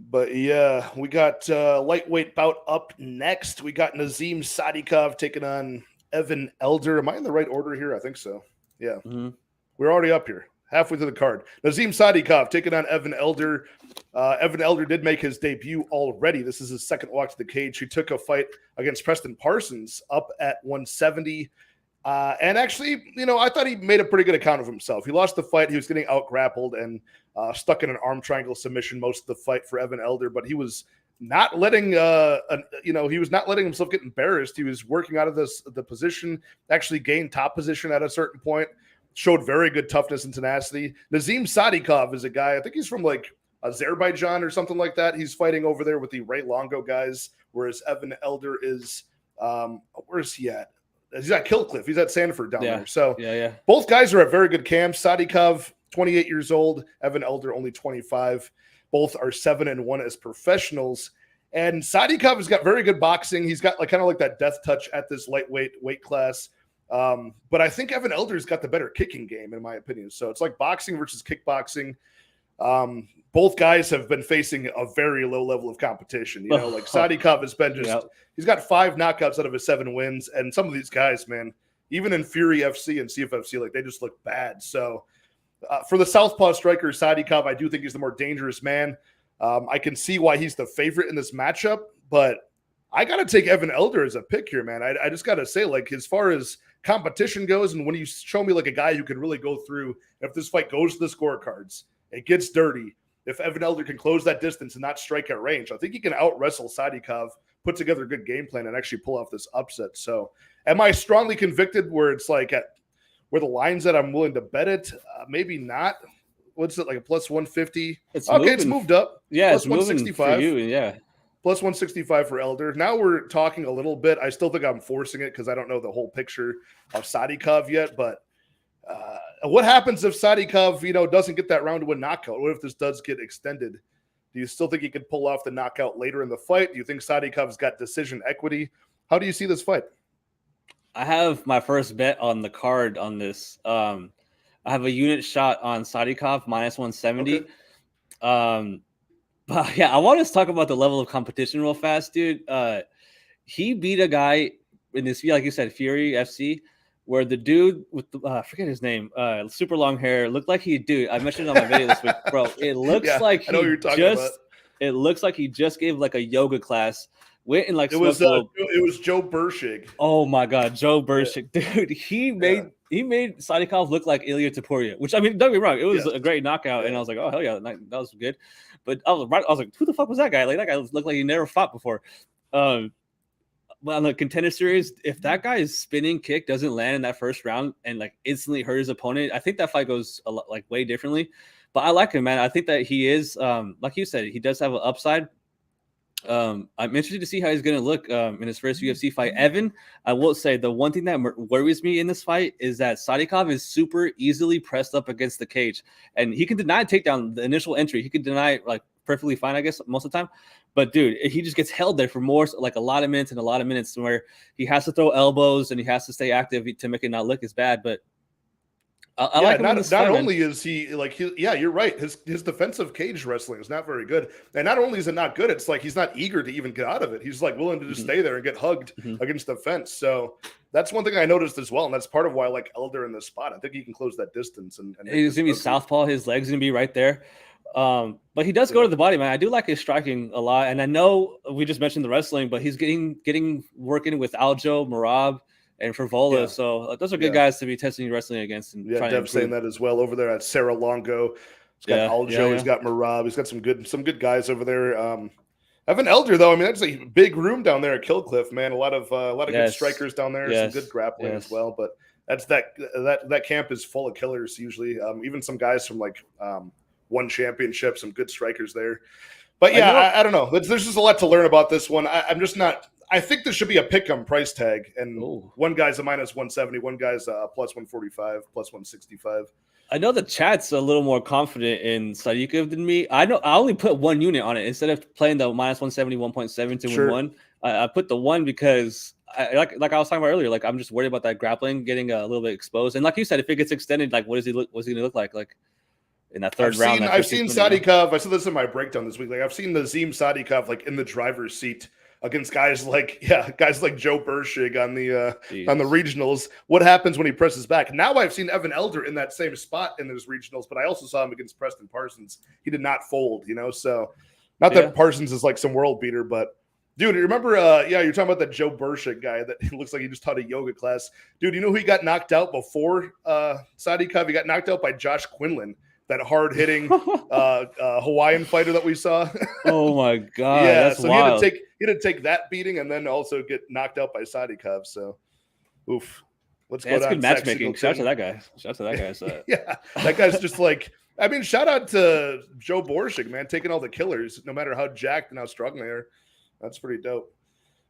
But yeah, we got lightweight bout up next. We got Nazim Sadykhov taking on Evan Elder. Am I in the right order here? I think so. Yeah, We're already up here, halfway through the card. Nazim Sadykhov taking on Evan Elder. Evan Elder did make his debut already. This is his second walk to the cage. He took a fight against Preston Parsons up at 170. And actually, you know, I thought he made a pretty good account of himself. He lost the fight. He was getting out grappled and stuck in an arm triangle submission most of the fight for Evan Elder, but he was not letting, he was not letting himself get embarrassed. He was working out of the position, actually gained top position at a certain point, showed very good toughness and tenacity. Nazim Sadykhov is a guy, I think he's from like Azerbaijan or something like that. He's fighting over there with the Ray Longo guys, whereas Evan Elder is, where's he at? He's at Killcliff. He's at Sanford down there. So both guys are at very good camps. Sadykhov, 28 years old. Evan Elder, only 25. Both are 7-1 as professionals. And Sadykhov has got very good boxing. He's got like kind of like that death touch at this lightweight weight class. But I think Evan Elder's got the better kicking game, in my opinion. So it's like boxing versus kickboxing. Both guys have been facing a very low level of competition. You know, like Sadykhov has been he's got 5 knockouts out of his 7 wins. And some of these guys, man, even in Fury FC and CFFC, like they just look bad. So for the southpaw striker, Sadykhov, I do think he's the more dangerous man. I can see why he's the favorite in this matchup, but I got to take Evan Elder as a pick here, man. I just got to say, like, as far as competition goes, and when you show me like a guy who can really go through, if this fight goes to the scorecards, it gets dirty. If Evan Elder can close that distance and not strike at range, I think he can out-wrestle Sadykhov, put together a good game plan, and actually pull off this upset. So am I strongly convicted where it's like at where the line's at I'm willing to bet it? Maybe not. What's it, like a plus 150? It's moved up. Yeah, plus it's 165 for you, yeah. Plus 165 for Elder. Now we're talking a little bit. I still think I'm forcing it because I don't know the whole picture of Sadykhov yet, but what happens if Sadykhov, doesn't get that round to a knockout? What if this does get extended? Do you still think he could pull off the knockout later in the fight? Do you think Sadykhov's got decision equity? How do you see this fight? I have my first bet on the card on this. I have a unit shot on Sadykhov minus 170. Okay. But yeah, I want to talk about the level of competition real fast, dude. He beat a guy in this, like you said, Fury FC, where the dude with the, I forget his name, super long hair, looked like I mentioned it on my video this week, bro. It looks like I know what you're talking about. It looks like he just gave like a yoga class. Went and like it was Joe Burshig. Oh my god, Joe Burshig, dude. He made Sadykhov look like Ilya Taporia, which, I mean, don't get me wrong, it was a great knockout, and I was like, oh hell yeah, that was good. But I was like, who the fuck was that guy? Like, that guy looked like he never fought before. But on the Contender Series, if that guy's spinning kick doesn't land in that first round and like instantly hurt his opponent, I think that fight goes a lot, like way differently. But I like him, man. I think that he is, like you said, he does have an upside. I'm interested to see how he's going to look in his first UFC fight. Evan, I will say the one thing that worries me in this fight is that Sadykhov is super easily pressed up against the cage, and he can deny takedown the initial entry. He can deny it like perfectly fine, I guess, most of the time. But dude, he just gets held there for more, like a lot of minutes where he has to throw elbows and he has to stay active to make it not look as bad. But I like him not only is he like, you're right. His defensive cage wrestling is not very good. And not only is it not good, it's like he's not eager to even get out of it. He's like willing to just stay there and get hugged against the fence. So that's one thing I noticed as well. And that's part of why I like Elder in this spot. I think he can close that distance. And he's going to be southpaw. His leg's going to be right there. But he does go to the body, man. I do like his striking a lot, and I know we just mentioned the wrestling, but he's getting working with Aljo, Marab, and Frivola. Yeah. So those are good guys to be testing wrestling against. And Yeah, Dev's saying that as well over there at Sarah Longo. He's got Aljo, he's got Marab, he's got some good guys over there. Evan Elder, though, I mean, that's a big room down there at Killcliff, man. A lot of good strikers down there, some good grappling as well. But that's that camp is full of killers usually. Even some guys from like one championship, some good strikers there. But yeah, I don't know. There's just a lot to learn about this one. I'm just not. I think there should be a pick-em price tag, and one guy's a minus 170, one guy's a plus 145, plus 165. I know the chat's a little more confident in Sadykhov than me. I know I only put one unit on it instead of playing the minus 170, 1.7 to win one. I put the one because like I was talking about earlier, like I'm just worried about that grappling getting a little bit exposed. And like you said, if it gets extended, like what's he going to look like? Like in that third round. I've seen Sadykhov. I said this in my breakdown this week. Like I've seen Nazim Sadykhov like in the driver's seat against guys like Joe Burshig on the regionals. What happens when he presses back? Now I've seen Evan Elder in that same spot in those regionals, but I also saw him against Preston Parsons. He did not fold, So not that Parsons is like some world beater, but dude, you remember? You're talking about that Joe Burshig guy that looks like he just taught a yoga class. Dude, you know who he got knocked out before Sadykhov? He got knocked out by Josh Quinlan. That hard-hitting Hawaiian fighter that we saw. Oh my god! Yeah, that's wild. He had to take that beating and then also get knocked out by Sadykhov. So, oof. Let's go down. That's good matchmaking. Shout out to that guy. Yeah, that guy's just like. I mean, shout out to Joe Borshig, man, taking all the killers, no matter how jacked and how strong they are. That's pretty dope.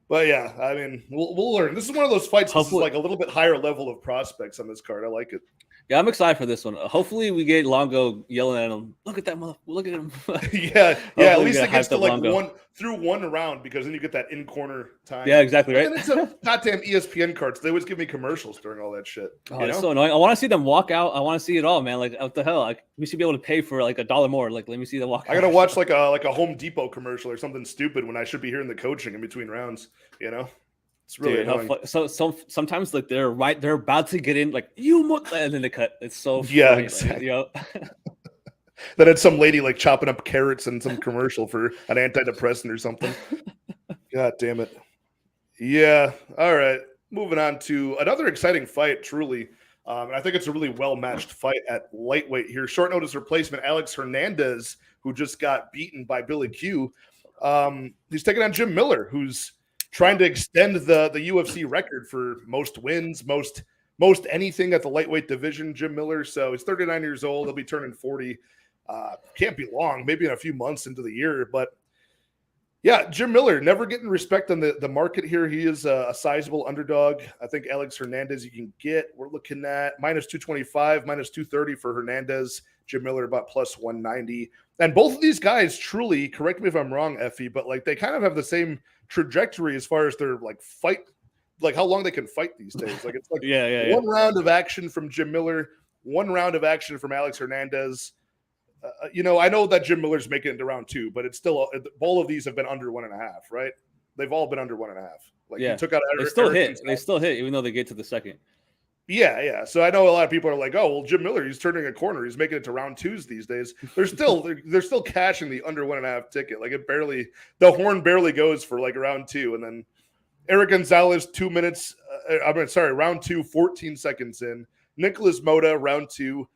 But yeah, I mean, we'll learn. This is one of those fights. This is like a little bit higher level of prospects on this card. I like it. Yeah, I'm excited for this one. Hopefully, we get Longo yelling at him. Look at that mother! Look at him! yeah. At least it gets to like one round because then you get that in corner time. Yeah, exactly right. And it's a goddamn ESPN cards. They always give me commercials during all that shit. Oh, it's so annoying. I want to see them walk out. I want to see it all, man. Like what the hell? Like we should be able to pay for like $1 more. Like let me see them walk. I gotta watch like a Home Depot commercial or something stupid when I should be hearing the coaching in between rounds. It's really annoying. So sometimes like they're about to get in, like and then they cut. It's so funny, exactly. Then it's some lady like chopping up carrots in some commercial for an antidepressant or something. God damn it. Yeah. All right. Moving on to another exciting fight, truly. And I think it's a really well-matched fight at lightweight here. Short notice replacement, Alex Hernandez, who just got beaten by Billy Q. He's taking on Jim Miller, who's trying to extend the UFC record for most wins, most anything at the lightweight division, Jim Miller. So he's 39 years old. He'll be turning 40. Can't be long, maybe in a few months into the year. But yeah, Jim Miller never getting respect on the market here. He is a sizable underdog. I think Alex Hernandez you can get. We're looking at minus 225, minus 230 for Hernandez. Jim Miller about plus 190. And both of these guys truly, correct me if I'm wrong, Effie, but like they kind of have the same trajectory as far as their like fight, like how long they can fight these days. Like it's like one round of action from Jim Miller, one round of action from Alex Hernandez. I know that Jim Miller's making it to round 2, but it's still all of these have been under 1.5, right? They've all been under 1.5. Like he took out. They still hit. They still hit, even though they get to the second. Yeah. So I know a lot of people are like, "Oh, well, Jim Miller, he's turning a corner. He's making it to round 2s these days." They're still cashing the under 1.5 ticket. Like the horn barely goes for like round 2, and then Eric Gonzalez 2 minutes. Round 2, 14 seconds in. Nicholas Mota round 2,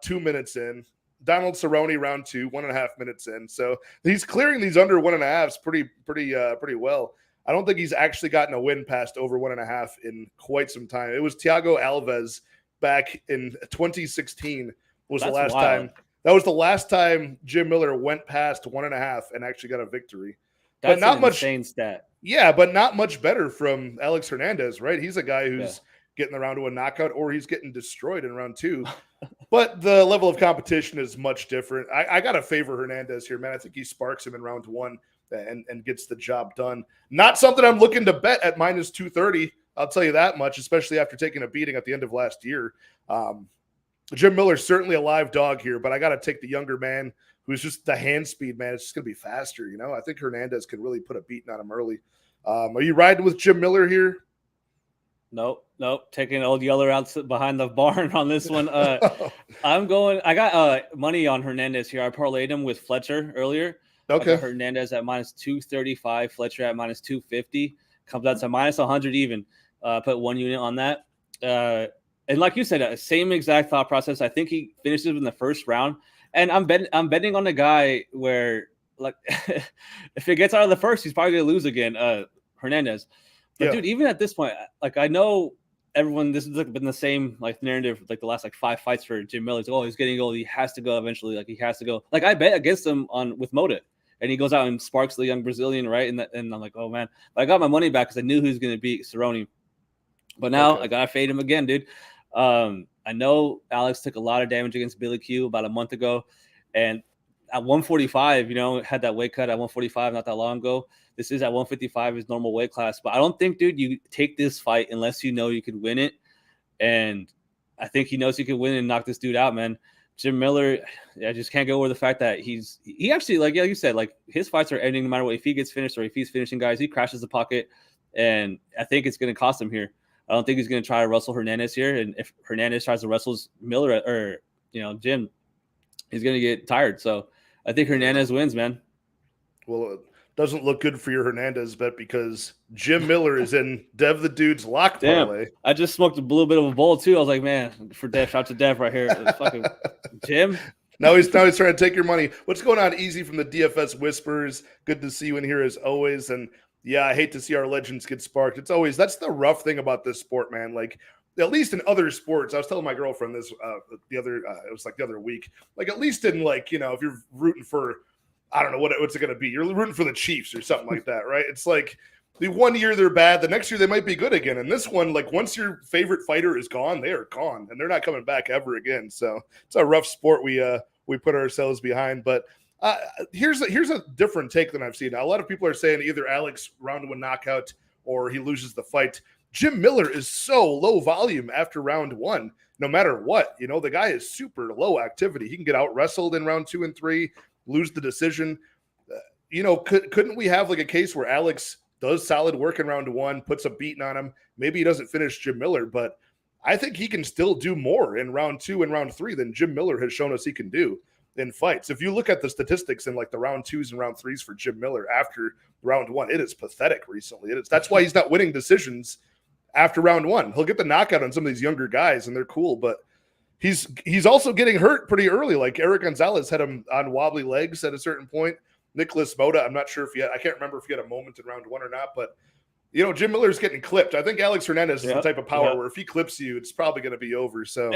2 minutes in. Donald Cerrone round 2, 1.5 minutes in. So he's clearing these under 1.5s pretty well. I don't think he's actually gotten a win past over 1.5 in quite some time. It was Thiago Alves back in 2016 was the last time. That was the last time Jim Miller went past 1.5 and actually got a victory. That's an insane stat. Yeah, but not much better from Alex Hernandez, right? He's a guy who's getting around to a knockout or he's getting destroyed in round 2. But the level of competition is much different. I got to favor Hernandez here, man. I think he sparks him in round 1. And gets the job done. Not something I'm looking to bet at minus 230. I'll tell you that much, especially after taking a beating at the end of last year. Jim Miller's certainly a live dog here, but I got to take the younger man who's just the hand speed, man. It's just going to be faster, I think Hernandez can really put a beating on him early. Are you riding with Jim Miller here? Nope. Taking old Yeller out behind the barn on this one. I got money on Hernandez here. I parlayed him with Fletcher earlier. Okay. I got Hernandez at minus 235, Fletcher at minus 250. Comes out to minus 100 even. Put 1 unit on that. And like you said, same exact thought process. I think he finishes in the first round. And I'm betting on the guy where, like, if it gets out of the first, he's probably going to lose again, Hernandez. But, dude, even at this point, like, I know everyone, this has been the same, like, narrative, like, the last, like, 5 fights for Jim Miller. It's, oh, he's getting old. He has to go eventually. Like, he has to go. Like, I bet against him with Moda. And he goes out and sparks the young Brazilian, right? And I'm like, oh, man. But I got my money back because I knew he was going to beat Cerrone. But now I got to fade him again, dude. I know Alex took a lot of damage against Billy Q about a month ago. And at 145, had that weight cut at 145 not that long ago. This is at 155, his normal weight class. But I don't think, dude, you take this fight unless you know you could win it. And I think he knows he could win and knock this dude out, man. Jim Miller, I just can't get over the fact that he actually, like you said, like his fights are ending no matter what. If he gets finished or if he's finishing guys, he crashes the pocket. And I think it's going to cost him here. I don't think he's going to try to wrestle Hernandez here. And if Hernandez tries to wrestle Miller or, Jim, he's going to get tired. So I think Hernandez wins, man. Well, it doesn't look good for your Hernandez bet because Jim Miller is in Dev the Dude's lock parlay. I just smoked a little bit of a bowl too. I was like, man, for Dev, shout out to Dev right here. Fucking Jim. Now he's trying to take your money. What's going on, Easy from the DFS Whispers? Good to see you in here as always. And yeah, I hate to see our legends get sparked. That's the rough thing about this sport, man. Like, at least in other sports, I was telling my girlfriend this it was like the other week. Like, at least in, like, if you're rooting for, I don't know what's it going to be. You're rooting for the Chiefs or something like that, right? It's like the one year they're bad, the next year they might be good again. And this one, like, once your favorite fighter is gone, they are gone, and they're not coming back ever again. So it's a rough sport we put ourselves behind, but. Here's a different take than I've seen. Now, a lot of people are saying either Alex round 1 knockout or he loses the fight. Jim Miller is so low volume after round 1, no matter what. The guy is super low activity. He can get out wrestled in round 2 and 3, lose the decision. Couldn't we have like a case where Alex does solid work in round 1, puts a beating on him? Maybe he doesn't finish Jim Miller, but I think he can still do more in round 2 and round 3 than Jim Miller has shown us he can do in fights. If you look at the statistics in like the round 2s and round 3s for Jim Miller after round 1, it is pathetic recently. That's why he's not winning decisions after round 1. He'll get the knockout on some of these younger guys and they're cool, but he's also getting hurt pretty early. Like Eric Gonzalez had him on wobbly legs at a certain point. Nicholas Moda, I'm not sure I can't remember if he had a moment in round 1 or not, but Jim Miller's getting clipped. I think Alex Hernandez is the type of power where if he clips you, it's probably going to be over. So,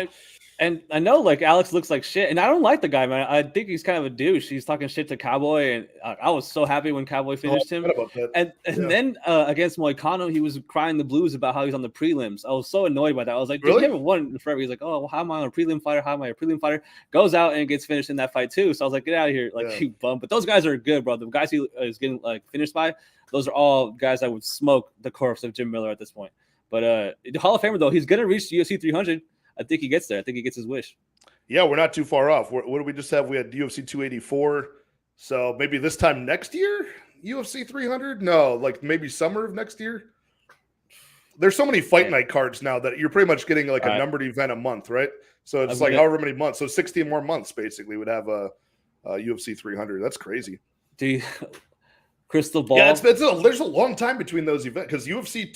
and I know like Alex looks like shit, and I don't like the guy, man. I think he's kind of a douche. He's talking shit to Cowboy, and I was so happy when Cowboy finished him. And then against Moicano, he was crying the blues about how he's on the prelims. I was so annoyed by that. I was like, really? He haven't won forever. He's like, oh, well, how am I a prelim fighter? How am I a prelim fighter? Goes out and gets finished in that fight too. So I was like, get out of here, like you bum. But those guys are good, bro. The guys he is getting like finished by. Those are all guys that would smoke the corpse of Jim Miller at this point. But the Hall of Famer, though, he's going to reach UFC 300. I think he gets there. I think he gets his wish. Yeah, we're not too far off. What do we just have? We had UFC 284. So maybe this time next year, UFC 300? No, like maybe summer of next year. There's so many fight night cards now that you're pretty much getting like a numbered event a month, right? So it's like however many months. So 16 more months basically would have a UFC 300. That's crazy. Crystal ball. Yeah, there's a long time between those events because UFC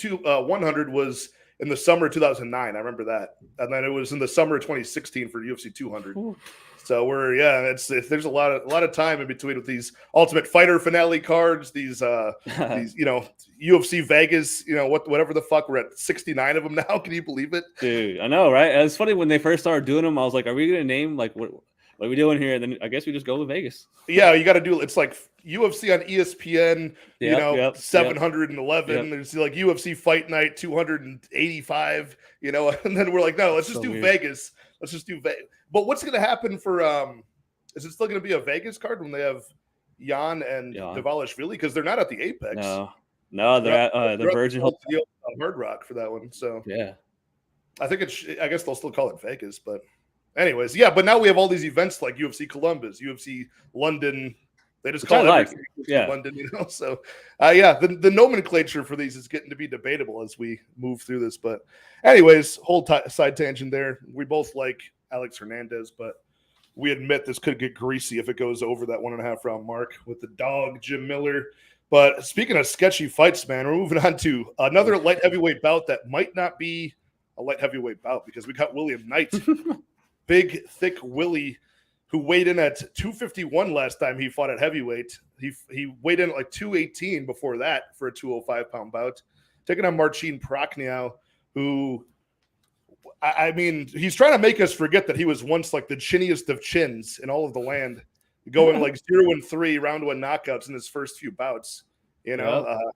100 was in the summer of 2009. I remember that, and then it was in the summer of 2016 for UFC 200. Ooh. So there's a lot of time in between with these Ultimate Fighter finale cards, these UFC Vegas, whatever the fuck. We're at 69 of them now. Can you believe it, dude? I know, right? It's funny when they first started doing them. I was like, are we gonna name like what are we doing here? And then I guess we just go with Vegas. Yeah, you got to do. It's like UFC on ESPN, 711. Yep. There's like UFC Fight Night 285, and then we're like, no, let's just do weird. Vegas. Let's just do Vegas. But what's going to happen for, is it still going to be a Vegas card when they have Jan and Dvalishvili? Because they're not at the Apex. No, they're at the Virgin Hotel Hard Rock for that one. So yeah, I think I guess they'll still call it Vegas, but anyways, yeah. But now we have all these events like UFC Columbus, UFC London, They just Which call I everything like. Yeah. London, So, the nomenclature for these is getting to be debatable as we move through this. But, anyways, whole side tangent there. We both like Alex Hernandez, but we admit this could get greasy if it goes over that 1.5 round mark with the dog, Jim Miller. But speaking of sketchy fights, man, we're moving on to another light heavyweight bout that might not be a light heavyweight bout because we got William Knight, big, thick Willie, who weighed in at 251 last time he fought at heavyweight. He weighed in at like 218 before that for a 205-pound bout, taking on Marcin Prachnio, who, I mean, he's trying to make us forget that he was once like the chinniest of chins in all of the land, going like 0-3 round one knockouts in his first few bouts.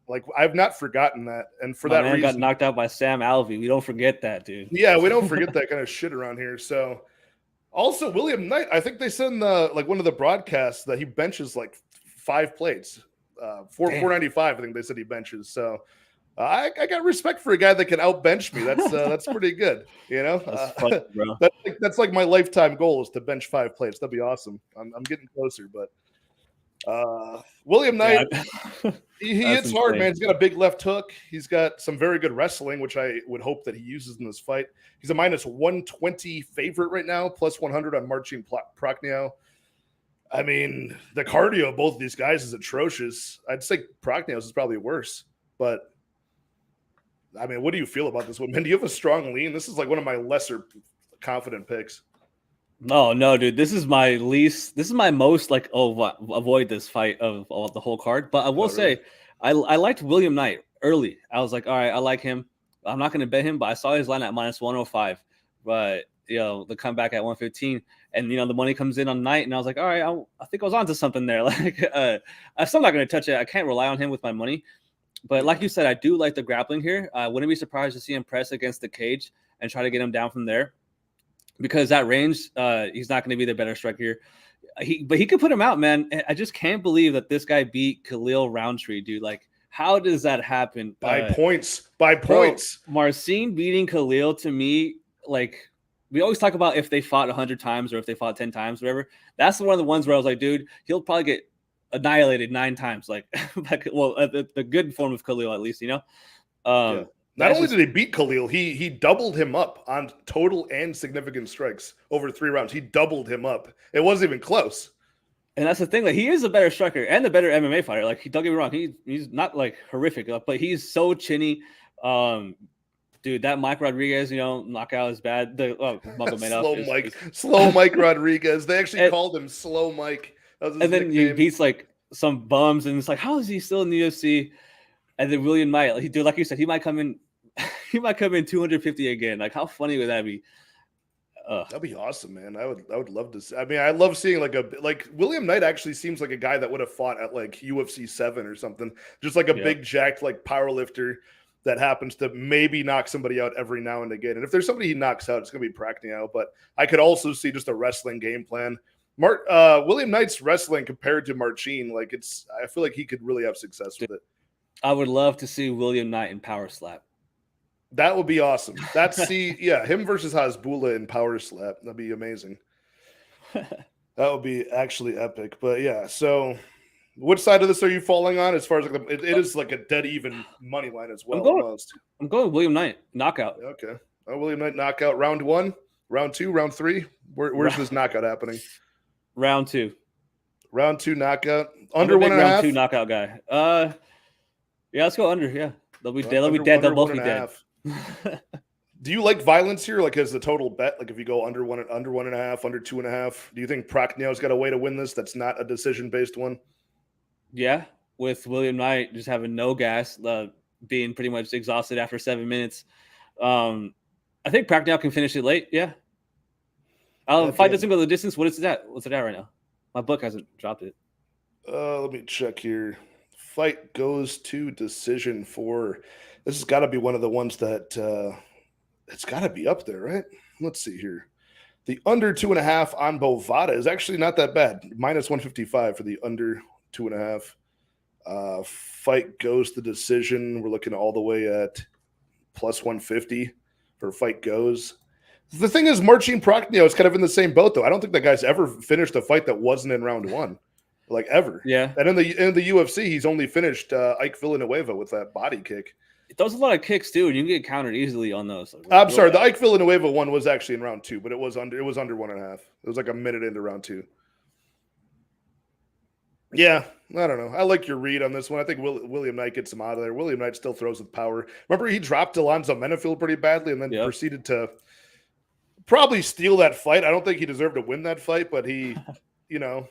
Like I've not forgotten that. And for that reason, got knocked out by Sam Alvey. We don't forget that, dude. Yeah, we don't forget that kind of shit around here. So, also William Knight, I think they said in one of the broadcasts that he benches like 5 plates, 495. I think they said he benches. So, I got respect for a guy that can outbench me. That's pretty good. That's funny, bro. That's like my lifetime goal is to bench 5 plates. That'd be awesome. I'm getting closer, but William Knight, he hits hard, man. He's got a big left hook. He's got some very good wrestling, which I would hope that he uses in this fight. He's a -120 favorite right now, +100 on Marcin Prachnio. I mean, the cardio of both of these guys is atrocious. I'd say Prachnio's is probably worse, but I mean, what do you feel about this one, man? Do you have a strong lean? This is like one of my lesser confident picks. No, dude. This is my least. This is my most like. Avoid this fight of the whole card. But I will say, I liked William Knight early. I was like, all right, I like him. I'm not going to bet him, but I saw his line at -105. But the comeback at 115, and the money comes in on Knight, and I was like, all right, I think I was onto something there. Like, I'm still not going to touch it. I can't rely on him with my money. But like you said, I do like the grappling here. I wouldn't be surprised to see him press against the cage and try to get him down from there. Because that range, he's not going to be the better striker here. But he could put him out, man. I just can't believe that this guy beat Khalil Roundtree, dude. Like, how does that happen? By points. Marcin beating Khalil, to me, like, we always talk about if they fought 100 times or if they fought 10 times, whatever. That's one of the ones where I was like, dude, he'll probably get annihilated 9 times. Like, the good form of Khalil, at least, Yeah. Not only did he beat Khalil, he doubled him up on total and significant strikes over 3 rounds. He doubled him up. It wasn't even close. And that's the thing. Like, he is a better striker and a better MMA fighter. Like, don't get me wrong, he's not like horrific, but he's so chinny. Dude, that Mike Rodriguez, knockout is bad. Slow Mike Rodriguez. They actually called him Slow Mike. And then he beats like some bums, and it's like, how is he still in the UFC? And then William Knight, like you said, he might come in. He might come in 250 again. Like, how funny would that be? That'd be awesome, man. I would love to see. I mean, I love seeing like William Knight actually seems like a guy that would have fought at like UFC 7 or something. Just like a big jacked like power lifter that happens to maybe knock somebody out every now and again. And if there's somebody he knocks out, it's gonna be Prachnio. But I could also see just a wrestling game plan. William Knight's wrestling compared to Marcin, like I feel like he could really have success with it. I would love to see William Knight in power slap. That would be awesome. Him versus Hasbulla in power slap. That'd be amazing. That would be actually epic. But yeah, so which side of this are you falling on as far as like it is like a dead even money line as well? I'm going William Knight knockout. Okay. William Knight knockout round 1, round 2, round 3. Where's this knockout happening? Round 2. Round 2 knockout. Under 1.5. Round 2 knockout guy. Yeah, let's go under. Yeah, they'll be dead. They'll both be dead. Do you like violence here? Like as a total bet, like if you go under 1.5, under 2.5, do you think Prachnio's got a way to win this? That's not a decision-based one. Yeah, with William Knight just having no gas, being pretty much exhausted after 7 minutes. I think Prachnio can finish it late. Yeah. Fight doesn't go the distance. What is that? What's it at right now? My book hasn't dropped it. Let me check here. Fight goes to decision for. This has got to be one of the ones that it's got to be up there, right? Let's see here. The under 2.5 on Bovada is actually not that bad. -155 for the under 2.5. Fight goes to decision. We're looking all the way at +150 for fight goes. The thing is, Marcin Prachnio is kind of in the same boat, though. I don't think that guy's ever finished a fight that wasn't in round 1. like ever. Yeah. And in the UFC, he's only finished Ike Villanueva with that body kick. It does a lot of kicks too, and you can get countered easily on those. I'm sorry, the Ike Villanueva one was actually in round 2, but it was under 1.5. It was like a minute into round 2. Yeah, I don't know. I like your read on this one. I think William Knight gets him out of there. William Knight still throws with power. Remember, he dropped Alonzo Menefield pretty badly and then proceeded to probably steal that fight. I don't think he deserved to win that fight, but he, you know,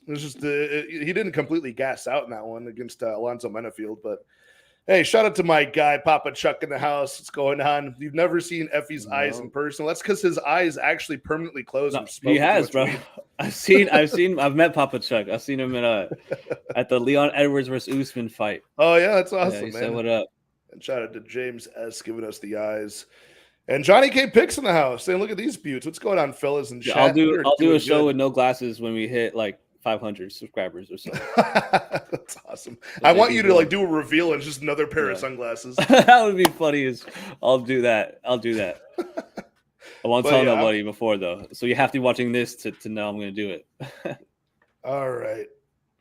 it was just he didn't completely gas out in that one against Alonzo Menefield. But hey, shout out to my guy Papa Chuck in the house. What's going on? You've never seen Effie's eyes in person. That's because his eyes actually permanently closed. No, he has, bro. I've met Papa Chuck. I've seen him at the Leon Edwards versus Usman fight. Oh yeah, that's awesome, he man. said, what up? And shout out to James S. giving us the eyes. And Johnny K. Picks in the house saying, look at these buttes. What's going on, fellas? And I'll do a show with no glasses when we hit like 500 subscribers or something. That's awesome. I want you to like do a reveal and just another pair of sunglasses. That would be funny. I'll do that. I won't tell nobody before though. So you have to be watching this to know I'm going to do it. All right.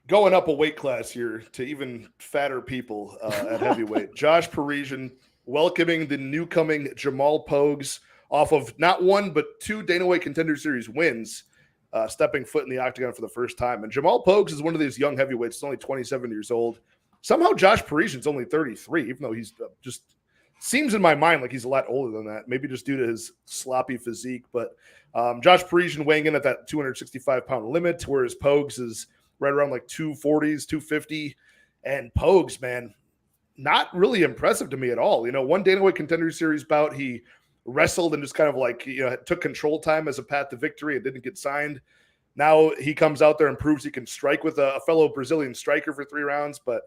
Going up a weight class here to even fatter people at heavyweight. Josh Parisian welcoming the newcoming Jamal Pogues off of not one, but 2 Dana White Contender Series wins, stepping foot in the octagon for the first time. And Jamal Pogues is one of these young heavyweights. He's only 27 years old. Somehow Josh Parisian's only 33, even though he's just seems in my mind like he's a lot older than that, maybe just due to his sloppy physique. But Josh Parisian weighing in at that 265-pound limit, whereas Pogues is right around like 240s, 250. And Pogues, man, not really impressive to me at all. You know, one Dana White Contender Series bout, he wrestled and just kind of like, you know, took control time as a path to victory and didn't get signed. Now he comes out there and proves he can strike with a fellow Brazilian striker for 3 rounds. But,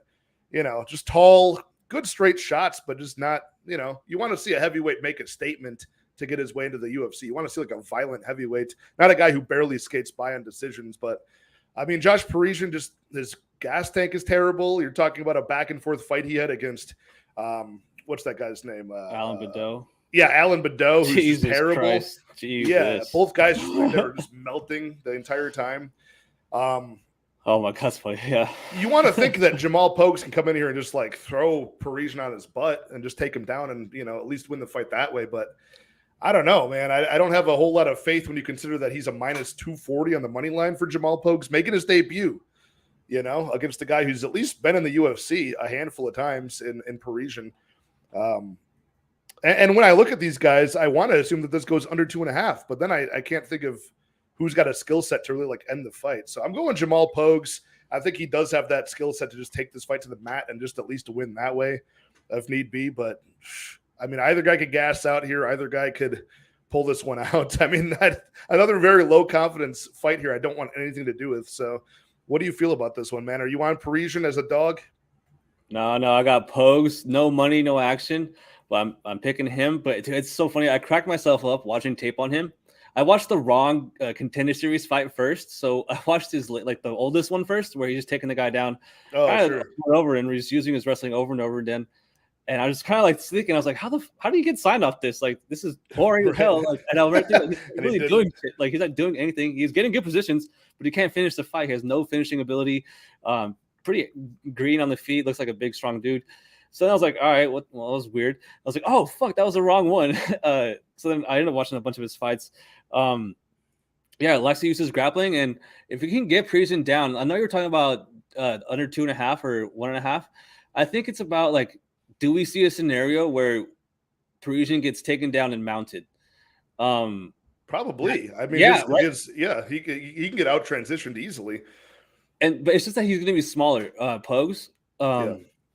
you know, just tall, good straight shots, but just not, you know, you want to see a heavyweight make a statement to get his way into the UFC. You want to see like a violent heavyweight, not a guy who barely skates by on decisions. But I mean, Josh Parisian, just his gas tank is terrible. You're talking about a back and forth fight he had against, what's that guy's name? Alan Badeau. Yeah, Alan Badeau, who's just terrible. Christ. Yeah, both guys just like, they were just melting the entire time. Oh my God, yeah. You want to think that Jamal Pogues can come in here and just like throw Parisian on his butt and just take him down and, you know, at least win the fight that way. But I don't know, man. I don't have a whole lot of faith when you consider that he's a minus 240 on the money line for Jamal Pogues making his debut, you know, against a guy who's at least been in the UFC a handful of times in Parisian. And when I look at these guys, I want to assume that this goes under 2.5, but then I can't think of who's got a skill set to really like end the fight. So I'm going Jamal Pogues. I think he does have that skill set to just take this fight to the mat and just at least win that way if need be. But I mean, either guy could gas out here. Either guy could pull this one out. I mean, another very low confidence fight here I don't want anything to do with. So what do you feel about this one, man? Are you on Parisian as a dog? No, I got Pogues. No money, no action. But I'm picking him. But it's so funny. I cracked myself up watching tape on him. I watched the wrong Contender Series fight first. So I watched his like the oldest one first, where he's just taking the guy down over and he's using his wrestling over and over again. And I was kind of like thinking, I was like, how do you get signed off this? Like, this is boring as hell. Like, and I was right there, like, he's really doing shit. Like, he's not doing anything. He's getting good positions, but he can't finish the fight. He has no finishing ability. Pretty green on the feet. Looks like a big, strong dude. So then I was like, all right, well, that was weird. I was like, oh, fuck, that was the wrong one. So then I ended up watching a bunch of his fights. Likes to use his grappling. And if he can get Parisian down, I know you're talking about under 2.5 or 1.5. I think it's about like, do we see a scenario where Parisian gets taken down and mounted? Probably. I mean, he can get out transitioned easily. But it's just that he's going to be smaller, Pogues.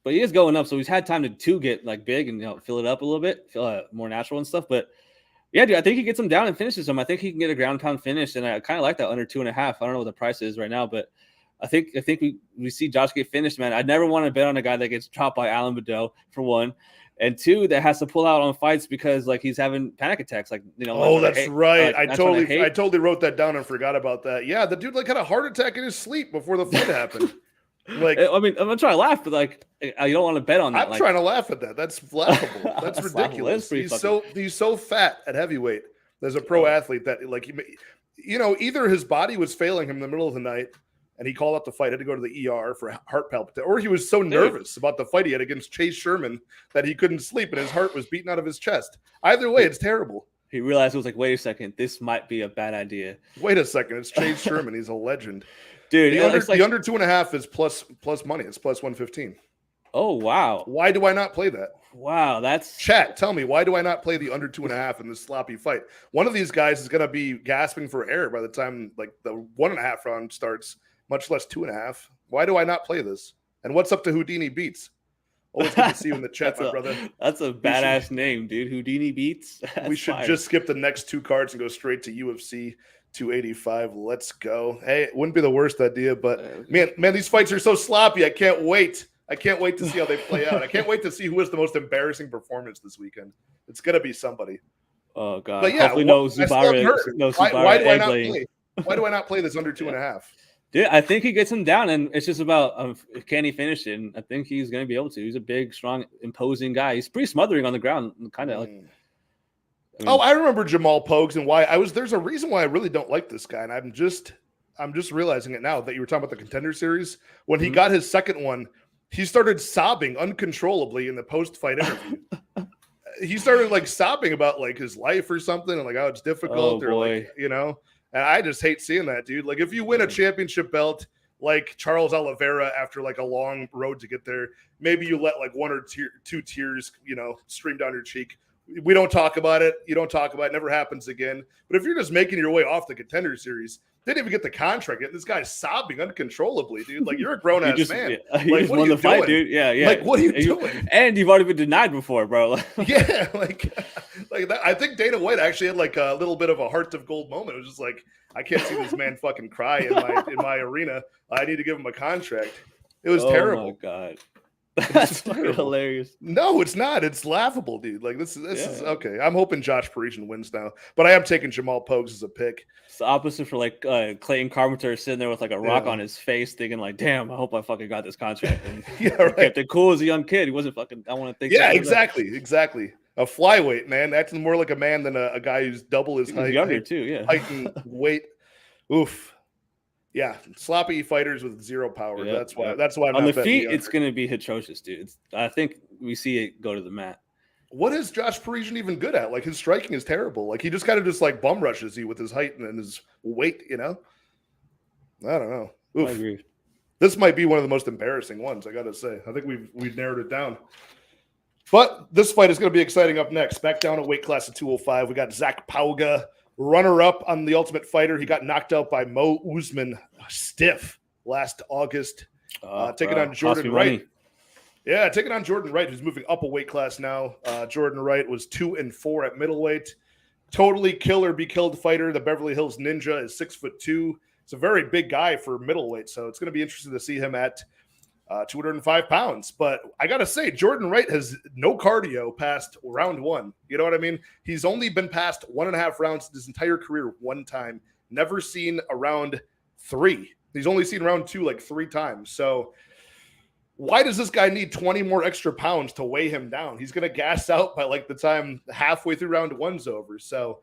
But he is going up, so he's had time to get like big and, you know, fill it up a little bit, feel more natural and stuff. But yeah, dude, I think he gets him down and finishes him. I think he can get a ground pound finish, and I kind of like that under 2.5. I don't know what the price is right now, but I think we see Josh get finished, man. I'd never want to bet on a guy that gets dropped by Alan Badeau, for one, and two, that has to pull out on fights because like he's having panic attacks, like, you know. Oh, that's right. I totally wrote that down and forgot about that. Yeah, the dude like had a heart attack in his sleep before the fight happened. Like, I mean, I'm not trying to laugh, but like, you don't want to bet on that. I'm trying to laugh at that. That's laughable. That's ridiculous. He's so fat at heavyweight. There's a pro athlete that like, you know, either his body was failing him in the middle of the night and he called up the fight, had to go to the ER for heart palpitation, or he was so nervous about the fight he had against Chase Sherman that he couldn't sleep and his heart was beating out of his chest. Either way, it's terrible. He realized it was like, wait a second, this might be a bad idea. Wait a second, it's Chase Sherman. He's a legend. Dude, the under 2.5 is plus money. It's plus 115. Oh, wow. Why do I not play that? Wow, that's... Chat, tell me, why do I not play the under 2.5 in this sloppy fight? One of these guys is going to be gasping for air by the time like the 1.5 round starts, much less 2.5. Why do I not play this? And what's up to Houdini Beats? Always good to see you in the chat, my brother. That's a badass name, dude. Houdini Beats. We should just skip the next 2 cards and go straight to UFC 285. Let's go. Hey, it wouldn't be the worst idea, but man, these fights are so sloppy. I can't wait. I can't wait to see how they play out. I can't wait to see who has the most embarrassing performance this weekend. It's gonna be somebody. Oh god. But yeah, hopefully no Zubara. Why do I not play this under 2.5? Dude, I think he gets him down, and it's just about can he finish it? And I think he's going to be able to. He's a big, strong, imposing guy. He's pretty smothering on the ground, kind of like. I remember Jamal Pogues and why there's a reason why I really don't like this guy, and I'm just realizing it now that you were talking about the Contender Series. When he got his second one, he started sobbing uncontrollably in the post-fight interview. He started like sobbing about like his life or something, and like how it's difficult, or like And I just hate seeing that, dude. Like if you win a championship belt, like Charles Oliveira, after like a long road to get there, maybe you let like 1 or 2 tears, stream down your cheek. We don't talk about it. You don't talk about it. It never happens again. But if you're just making your way off the Contender Series, didn't even get the contract yet. This guy's sobbing uncontrollably, dude. Like you're a grown ass man. He like, just won the fight, dude. Yeah. Like what are you doing? And you've already been denied before, bro. Yeah, like that. I think Dana White actually had like a little bit of a heart of gold moment. It was just like, I can't see this man fucking cry in my arena. I need to give him a contract. It was terrible. Oh my god. That's fucking hilarious. No, it's not. It's laughable, dude. Like this is okay. I'm hoping Josh Parisian wins now, but I am taking Jamal Pogues as a pick. It's the opposite for like Clayton Carpenter sitting there with like a rock on his face, thinking like, "Damn, I hope I fucking got this contract." And kept it cool as a young kid. He wasn't fucking. I want to think. Yeah, exactly. A flyweight, man. That's more like a man than a guy who's double his height. Younger too, yeah. Height and weight. Oof. Yeah, sloppy fighters with zero power. Yeah, That's why I'm on not the feet. betting It's going to be atrocious, dude. I think we see it go to the mat. What is Josh Parisian even good at? Like his striking is terrible. Like he just kind of just like bum rushes you with his height and his weight. I don't know. Oof. I agree. This might be one of the most embarrassing ones. I gotta say. I think we've narrowed it down. But this fight is going to be exciting up next. Back down to weight class of 205. We got Zach Pauga, runner-up on The Ultimate Fighter. He got knocked out by Mo Usman stiff last August. Taking on Jordan Wright. Money. Yeah, taking on Jordan Wright, who's moving up a weight class now. Jordan Wright was 2-4 at middleweight. Totally kill or be killed fighter. The Beverly Hills Ninja is 6'2". It's a very big guy for middleweight, so it's going to be interesting to see him at 205 pounds. But I got to say, Jordan Wright has no cardio past round 1. You know what I mean? He's only been past 1.5 rounds his entire career one time. Never seen a round 3. He's only seen round 2 like 3 times. So why does this guy need 20 more extra pounds to weigh him down? He's going to gas out by like the time halfway through round 1's over. So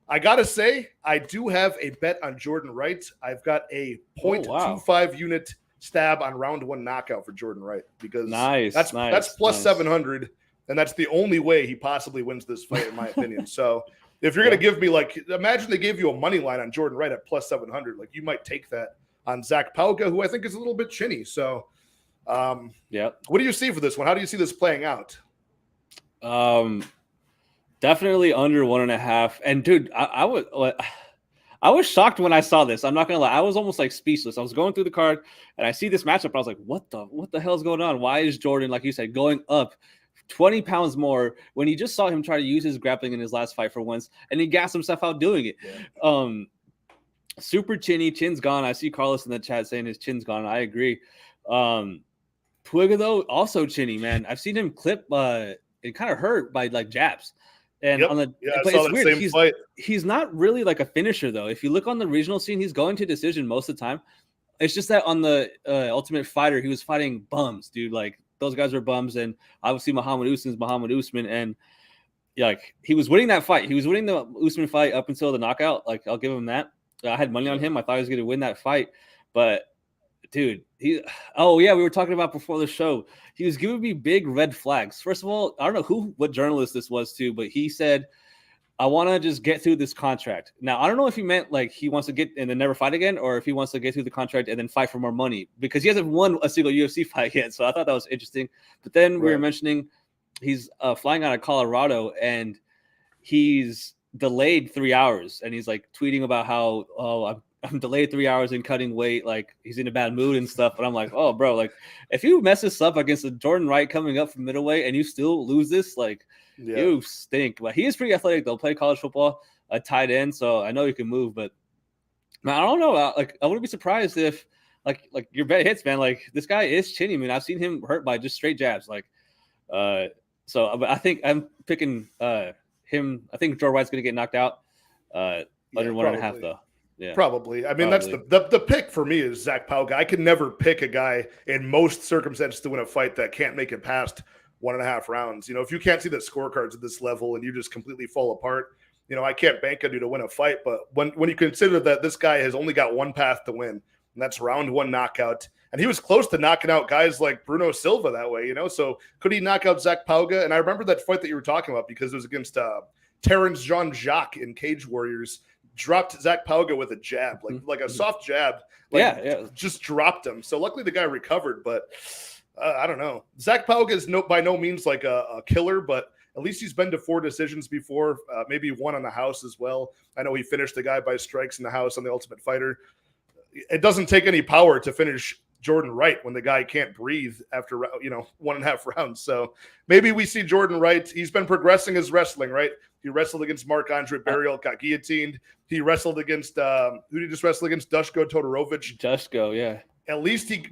I got to say, I do have a bet on Jordan Wright. I've got a 0.25 unit stab on round 1 knockout for Jordan Wright because that's plus 700, and that's the only way he possibly wins this fight, in my opinion. So if you're going to give me like, imagine they gave you a money line on Jordan Wright at plus 700, like you might take that on Zach Pauga, who I think is a little bit chinny. So what do you see for this one? How do you see this playing out? Definitely under 1.5. And dude, I was shocked when I saw this. I'm not gonna lie. I was almost like speechless. I was going through the card and I see this matchup. I was like, what the hell is going on? Why is Jordan, like you said, going up 20 pounds more when you just saw him try to use his grappling in his last fight for once and he gassed himself out doing it? Yeah. Super chinny, chin's gone. I see Carlos in the chat saying his chin's gone. I agree. Puga though, also chinny, man. I've seen him clip it kind of hurt by like jabs. And on the it's weird. He's not really like a finisher though. If you look on the regional scene, he's going to decision most of the time. It's just that on the Ultimate Fighter, he was fighting bums, dude. Like those guys were bums, and obviously Muhammad Usman, and like he was winning that fight. He was winning the Usman fight up until the knockout. Like I'll give him that. I had money on him. I thought he was going to win that fight, but dude, we were talking about before the show. He was giving me big red flags. First of all, I don't know what journalist this was too, but he said, I want to just get through this contract. Now, I don't know if he meant like he wants to get and then never fight again, or if he wants to get through the contract and then fight for more money, because he hasn't won a single UFC fight yet. So I thought that was interesting. But then we were mentioning he's flying out of Colorado and he's delayed 3 hours, and he's like tweeting about how, I'm delayed 3 hours in cutting weight. Like he's in a bad mood and stuff. But I'm like, oh, bro, like if you mess this up against a Jordan Wright coming up from middleweight and you still lose this, like, you stink. But he is pretty athletic. They'll play college football, a tight end, so I know he can move. But man, I don't know. Like I wouldn't be surprised if like your bet hits, man. Like this guy is chinny. I mean, I've seen him hurt by just straight jabs. Like, so but I think I'm picking him. I think Joe Wright's gonna get knocked out under 1.5 though. Yeah, probably. I mean, that's the pick for me is Zach Pauga. I can never pick a guy in most circumstances to win a fight that can't make it past 1.5 rounds. You know, if you can't see the scorecards at this level and you just completely fall apart, you know, I can't bank on you to win a fight. But when you consider that this guy has only got one path to win, and that's round 1 knockout, and he was close to knocking out guys like Bruno Silva that way, you know, so could he knock out Zach Pauga? And I remember that fight that you were talking about because it was against Terrence Jean-Jacques in Cage Warriors. Dropped Zach Pauga with a jab, like a soft jab. Just dropped him. So luckily the guy recovered, but I don't know. Zach Pauga is by no means like a killer, but at least he's been to 4 decisions before, maybe 1 on the house as well. I know he finished the guy by strikes in the house on The Ultimate Fighter. It doesn't take any power to finish Jordan Wright when the guy can't breathe after 1.5 rounds. So maybe we see Jordan Wright. He's been progressing his wrestling, right? He wrestled against Marc-Andre Barriel, got guillotined. He wrestled against who did he just wrestle against? Dushko Todorovic. Dushko, yeah. At least he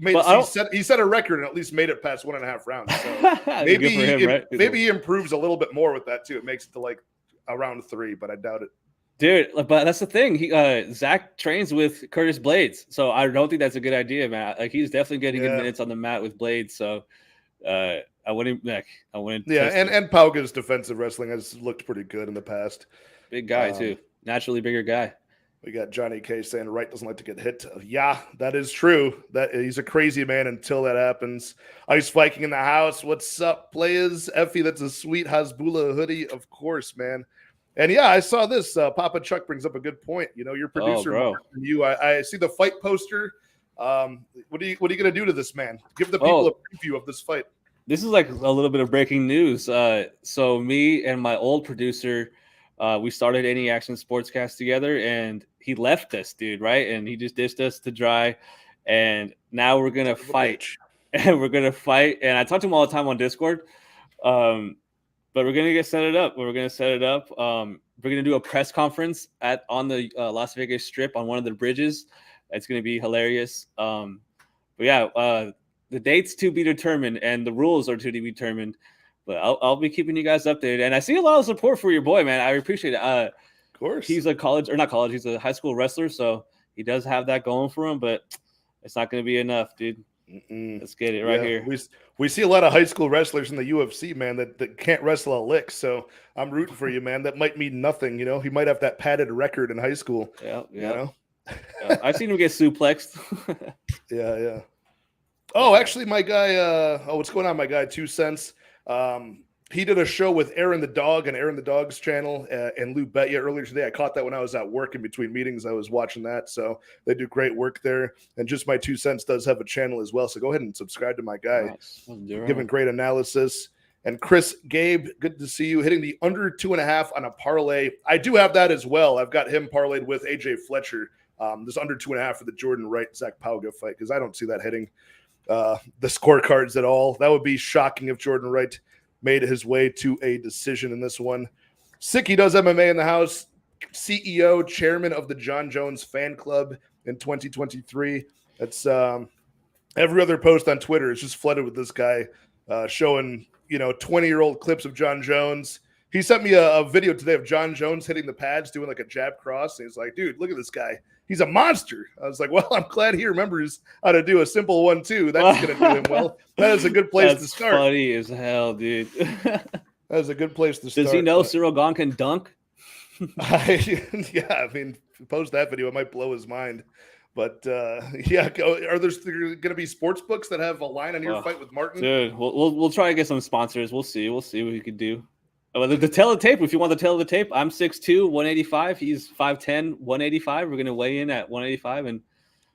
set a record and at least made it past 1.5 rounds. So maybe he improves a little bit more with that too. It makes it to like around 3, but I doubt it. Dude, but that's the thing. Zach trains with Curtis Blades, so I don't think that's a good idea, man. Like he's definitely getting good minutes on the mat with Blades, so I wouldn't. Yeah, and Pauga's defensive wrestling has looked pretty good in the past. Big guy too, naturally bigger guy. We got Johnny K saying Wright doesn't like to get hit. Yeah, that is true. That he's a crazy man until that happens. Ice Viking in the house. What's up, players? Effie, that's a sweet Hasbullah hoodie, of course, man. And yeah, I saw this. Papa Chuck brings up a good point. You know, your producer, I see the fight poster. What are you going to do to this man? Give the people a preview of this fight. This is like a little bit of breaking news. So me and my old producer, we started Any Action Sportscast together, and he left us, dude, right? And he just dished us to dry. And now we're gonna fight, and we're gonna fight. And I talk to him all the time on Discord. But we're gonna set it up. We're gonna do a press conference on the Las Vegas Strip on one of the bridges. It's gonna be hilarious. But yeah, the dates to be determined and the rules are to be determined. But I'll be keeping you guys updated. And I see a lot of support for your boy, man. I appreciate it. Of course, he's a he's a high school wrestler, so he does have that going for him. But it's not gonna be enough, dude. Let's get it right here. We see a lot of high school wrestlers in the UFC, man, that can't wrestle a lick. So I'm rooting for you, man. That might mean nothing, you know. He might have that padded record in high school. Yeah. You know? I've seen him get suplexed. Yeah. Oh, actually, my guy. What's going on, my guy? 2 cents. He did a show with Aaron the Dog on Aaron the Dog's channel and Lou Betya earlier today. I caught that when I was at work in between meetings. I was watching that. So they do great work there. And Just My 2 cents does have a channel as well. So go ahead and subscribe to my guy. Nice. Giving great analysis. And Chris Gabe, good to see you. Hitting the under 2.5 on a parlay. I do have that as well. I've got him parlayed with AJ Fletcher. This under 2.5 for the Jordan Wright Zach Pauga fight, because I don't see that hitting the scorecards at all. That would be shocking if Jordan Wright made his way to a decision in this one. Sicky does MMA in the house. CEO, chairman of the John Jones fan club in 2023. That's every other post on Twitter is just flooded with this guy showing, 20-year-old clips of John Jones. He sent me a video today of John Jones hitting the pads, doing like a jab cross. And he's like, dude, look at this guy. He's a monster. I was like, well, I'm glad he remembers how to do a simple 1-2. That's going to do him well. That is a good place to start. That's funny as hell, dude. That is a good place to start. Does he know Cyril Gahn can dunk? Yeah, I mean, if you post that video, it might blow his mind. But yeah, are there going to be sports books that have a line on your fight with Martin? Dude, we'll try to get some sponsors. We'll see what we could do. The tail of the tape. If you want the tail of the tape, I'm 6'2", 185. He's 5'10", 185. We're gonna weigh in at 185 and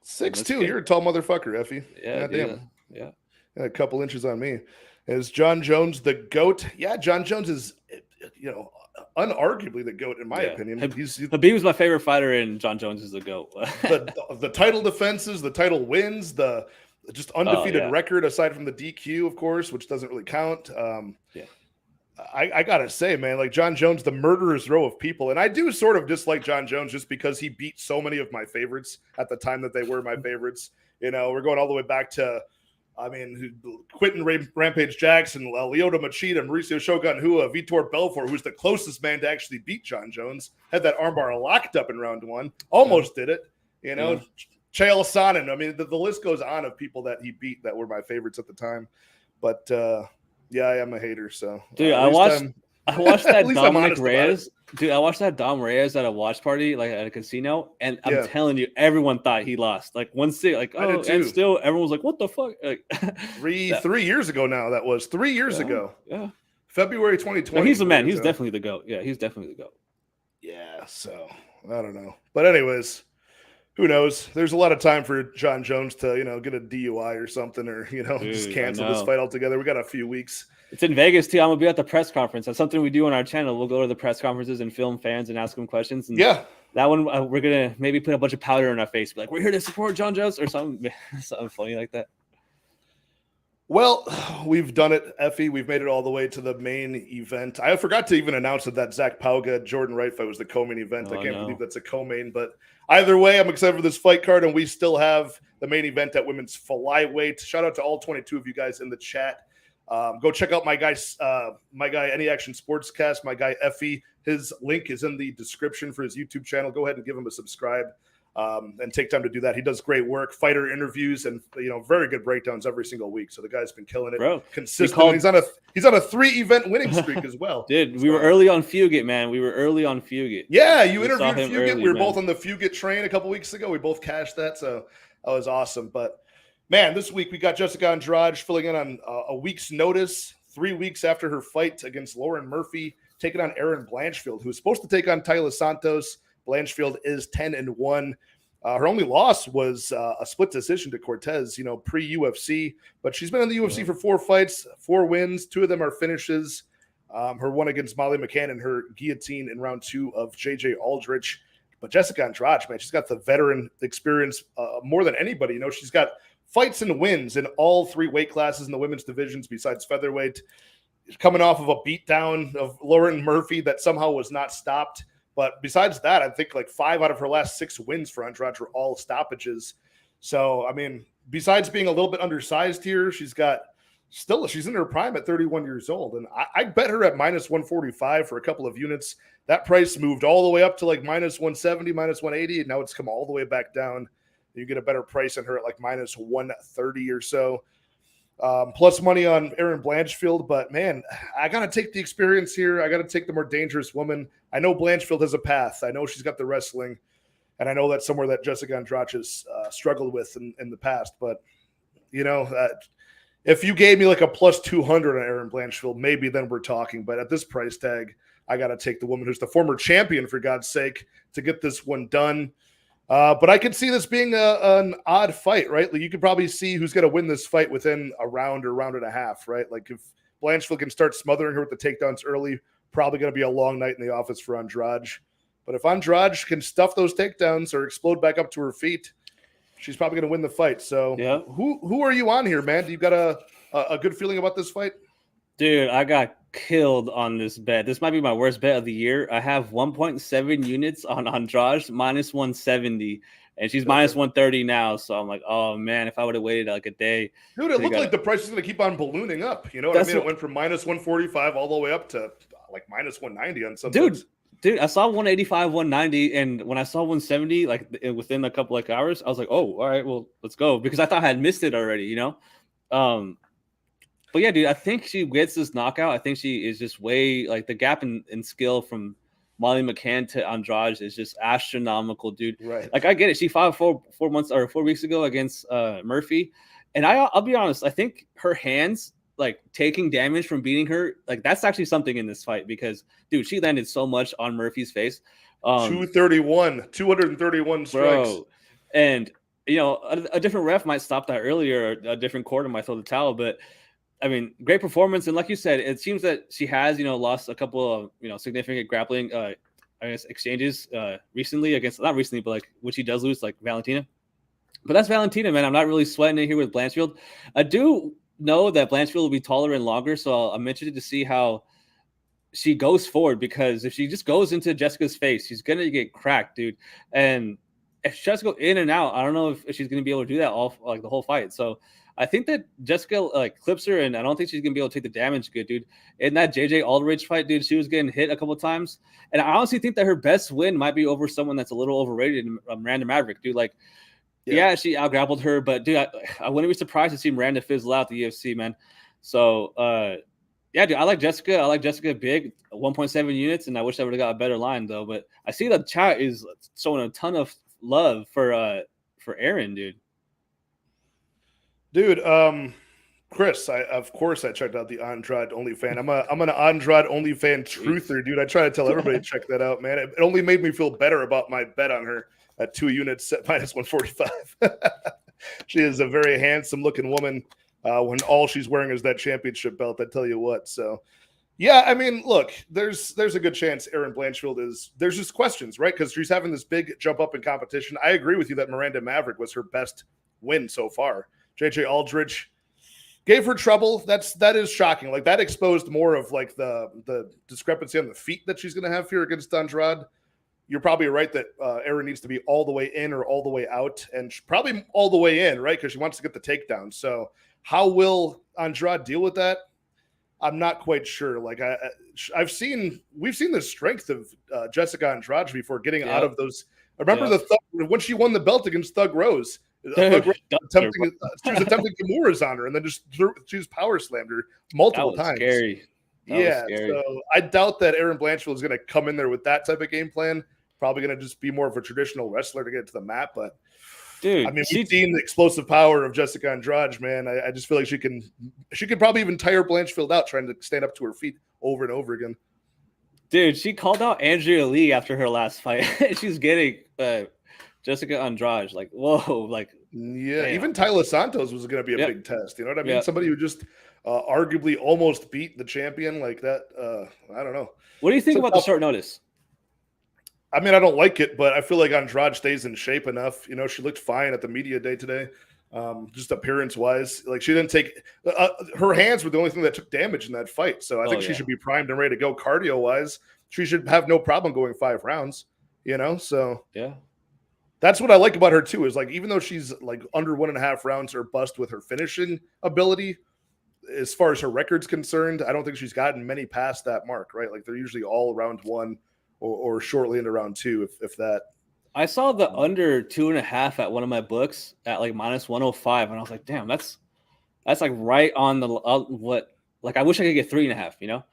6'2". You're a tall motherfucker, Effie. Yeah, damn. Yeah. A couple inches on me. Is John Jones the GOAT? Yeah, John Jones is, unarguably the GOAT in my opinion. Habib was my favorite fighter, and John Jones is the GOAT. the title defenses, the title wins, the just undefeated record aside from the DQ, of course, which doesn't really count. I gotta say, man, like John Jones, the murderer's row of people, and I do sort of dislike John Jones just because he beat so many of my favorites at the time that they were my favorites. We're going all the way back to, Quentin Rampage Jackson, Lyoto Machida, Mauricio Shogun Hua, Vitor Belfort, who's the closest man to actually beat John Jones, had that armbar locked up in round one, almost did it. Chael Sonnen. The list goes on of people that he beat that were my favorites at the time, but. Yeah, I am a hater. So, dude, I watched that Dominic Reyes. Dude, I watched that Dom Reyes at a watch party, like at a casino, and I'm telling you, everyone thought he lost. Like and still, everyone was like, "What the fuck?" Like, 3 years ago now. That was 3 years ago. Yeah, February 2020. No, he's the man. He's definitely the GOAT. Yeah, he's definitely the GOAT. Yeah. So I don't know, but anyways. Who knows? There's a lot of time for John Jones to, get a DUI or something, or just cancel this fight altogether. We got a few weeks. It's in Vegas too. I'm gonna be at the press conference. That's something we do on our channel. We'll go to the press conferences and film fans and ask them questions. And that one we're gonna maybe put a bunch of powder in our face, be like, "We're here to support John Jones" or something funny like that. Well, we've done it, Effie. We've made it all the way to the main event. I forgot to even announce that Zach Pauga, Jordan Wright fight was the co-main event. I can't believe that's a co-main, but either way, I'm excited for this fight card, and we still have the main event at women's flyweight. Shout out to all 22 of you guys in the chat. Go check out my guy AnyActionSportscast, my guy Effie. His link is in the description for his YouTube channel. Go ahead and give him a subscribe. And take time to do that. He does great work, fighter interviews, and very good breakdowns every single week. So the guy's been killing it, consistent. He's on a 3-event winning streak as well. Dude, we were early on Fugit, man. We were early on Fugit. Yeah, you interviewed Fugit. We were both on the Fugit train a couple weeks ago. We both cashed that, so that was awesome. But man, this week we got Jessica Andrade filling in on a week's notice, 3 weeks after her fight against Lauren Murphy, taking on Erin Blanchfield, who was supposed to take on Taila Santos. Blanchfield is 10-1. Her only loss was a split decision to Cortez, pre-UFC. But she's been in the UFC for 4 fights, 4 wins. 2 of them are finishes. Her one against Molly McCann and her guillotine in round 2 of JJ Aldrich. But Jessica Andrade, man, she's got the veteran experience more than anybody. She's got fights and wins in all 3 weight classes in the women's divisions besides featherweight. Coming off of a beatdown of Lauren Murphy that somehow was not stopped. But besides that, I think like 5 out of her last 6 wins for Andrade were all stoppages. So, besides being a little bit undersized here, she's in her prime at 31 years old. And I bet her at minus 145 for a couple of units. That price moved all the way up to like minus 170, minus 180. And now it's come all the way back down. You get a better price on her at like minus 130 or so. Plus money on Erin Blanchfield, but man, I got to take the experience here. I got to take the more dangerous woman. I know Blanchfield has a path. I know she's got the wrestling, and I know that's somewhere that Jessica Andrade has struggled with in the past. But, if you gave me like a plus 200 on Erin Blanchfield, maybe then we're talking. But at this price tag, I got to take the woman who's the former champion, for God's sake, to get this one done. But I could see this being an odd fight, right? Like you could probably see who's going to win this fight within a round or round and a half, right? Like if Blanchfield can start smothering her with the takedowns early, probably going to be a long night in the office for Andrade. But if Andrade can stuff those takedowns or explode back up to her feet, she's probably going to win the fight. So who are you on here, man? Do you got a good feeling about this fight? Dude, I got killed on this bet. This might be my worst bet of the year. I have 1.7 units on Andrade, minus 170, and she's minus 130 now. So I'm like, oh man, if I would have waited like a day. Dude, it looked like the price is going to keep on ballooning up. You know what I mean? It went from minus 145 all the way up to like minus 190 on some. Dude, I saw 185, 190, and when I saw 170, like within a couple like hours, I was like, oh, all right, well, let's go, because I thought I had missed it already, But yeah, dude, I think she gets this knockout. I think she is just way like the gap in skill from Molly McCann to Andrade is just astronomical, dude. Right. Like I get it. She fought 4 months or 4 weeks ago against Murphy, and I'll be honest. I think her hands like taking damage from beating her, like that's actually something in this fight because, dude, she landed so much on Murphy's face. 231 strikes. Bro, and you know a different ref might stop that earlier. Or a different quarter might throw the towel, but I mean, great performance. And like you said, it seems that she has, lost a couple of, significant grappling, I guess, exchanges recently against, not recently, but like when she does lose, like Valentina. But that's Valentina, man. I'm not really sweating it here with Blanchfield. I do know that Blanchfield will be taller and longer, so I'm interested to see how she goes forward because if she just goes into Jessica's face, she's going to get cracked, dude. And if she tries to go in and out, I don't know if she's going to be able to do that all like the whole fight. So I think that Jessica like clips her, and I don't think she's gonna be able to take the damage good, dude. In that JJ Aldridge fight, dude, she was getting hit a couple of times, and I honestly think that her best win might be over someone that's a little overrated, Miranda Maverick, dude. Like, yeah she outgrappled her, but dude, I wouldn't be surprised to see Miranda fizzle out the UFC, man. So, yeah, dude, I like Jessica. I like Jessica big, 1.7 units, and I wish I would have got a better line though. But I see that chat is showing a ton of love for Erin, dude. Dude, Chris, of course I checked out the Andrade OnlyFan. I'm an Andrade OnlyFan truther, dude. I try to tell everybody to check that out, man. It only made me feel better about my bet on her at 2 units at minus 145. She is a very handsome looking woman when all she's wearing is that championship belt. I tell you what. So, yeah, I mean, look, there's a good chance Erin Blanchfield there's just questions, right? Because she's having this big jump up in competition. I agree with you that Miranda Maverick was her best win so far. JJ Aldridge gave her trouble. That is shocking. Like that exposed more of like the discrepancy on the feet that she's going to have here against Andrade. You're probably right that Erin needs to be all the way in or all the way out, and probably all the way in, right? Because she wants to get the takedown. So how will Andrade deal with that? I'm not quite sure. Like we've seen the strength of Jessica Andrade before getting out of those. I remember when she won the belt against Thug Rose. She was attempting Kimura's on her, and then she just power slammed her multiple times. Scary. So I doubt that Erin Blanchfield is going to come in there with that type of game plan. Probably going to just be more of a traditional wrestler to get to the mat. But dude, I mean, we've seen the explosive power of Jessica Andrade, man. I just feel like she could probably even tire Blanchfield out trying to stand up to her feet over and over again. Dude, she called out Andrea Lee after her last fight. She's getting Jessica Andrade, like, whoa, like, yeah, damn. Even Tyler Santos was going to be a big test. You know what I mean? Somebody who just arguably almost beat the champion like that. I don't know. What do you think about the short notice? I mean, I don't like it, but I feel like Andrade stays in shape enough. You know, she looked fine at the media day today, just appearance-wise. Like, she didn't take her hands were the only thing that took damage in that fight. So I think she should be primed and ready to go cardio-wise. She should have no problem going 5 rounds, you know? So, yeah. That's what I like about her too, is like, even though she's like under 1.5 rounds or bust with her finishing ability, as far as her record's concerned, I don't think she's gotten many past that mark, right? Like they're usually all around 1 or shortly into round 2, if that. I saw the under 2.5 at one of my books at like minus 105, and I was like, damn, that's like right on the what? Like I wish I could get 3.5. You know,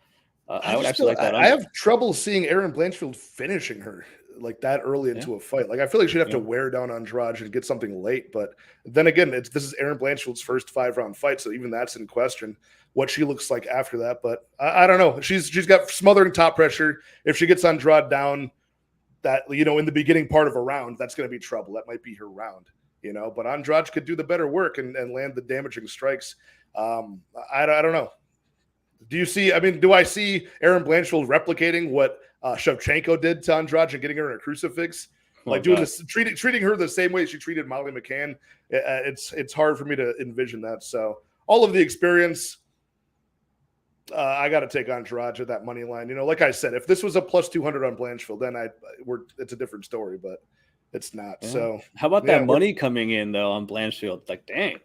I would actually like that. I have trouble seeing Erin Blanchfield finishing her like that early into a fight. Like I feel like she'd have to wear down Andrade and get something late. But then again, this is Erin Blanchfield's first 5-round fight, so even that's in question what she looks like after that. But I don't know. She's got smothering top pressure. If she gets Andrade down, that, you know, in the beginning part of a round, that's going to be trouble. That might be her round, you know. But Andrade could do the better work and land the damaging strikes. I don't know. Do I see Erin Blanchfield replicating what Shevchenko did to Andrade and getting her in a crucifix? Like doing this, treating her the same way she treated Molly McCann. It's hard for me to envision that. So all of the experience, I got to take Andrade at that money line. You know, like I said, if this was a plus 200 on Blanchfield, then it's a different story, but it's not. Yeah. So how about that money coming in though on Blanchfield? Like, dang.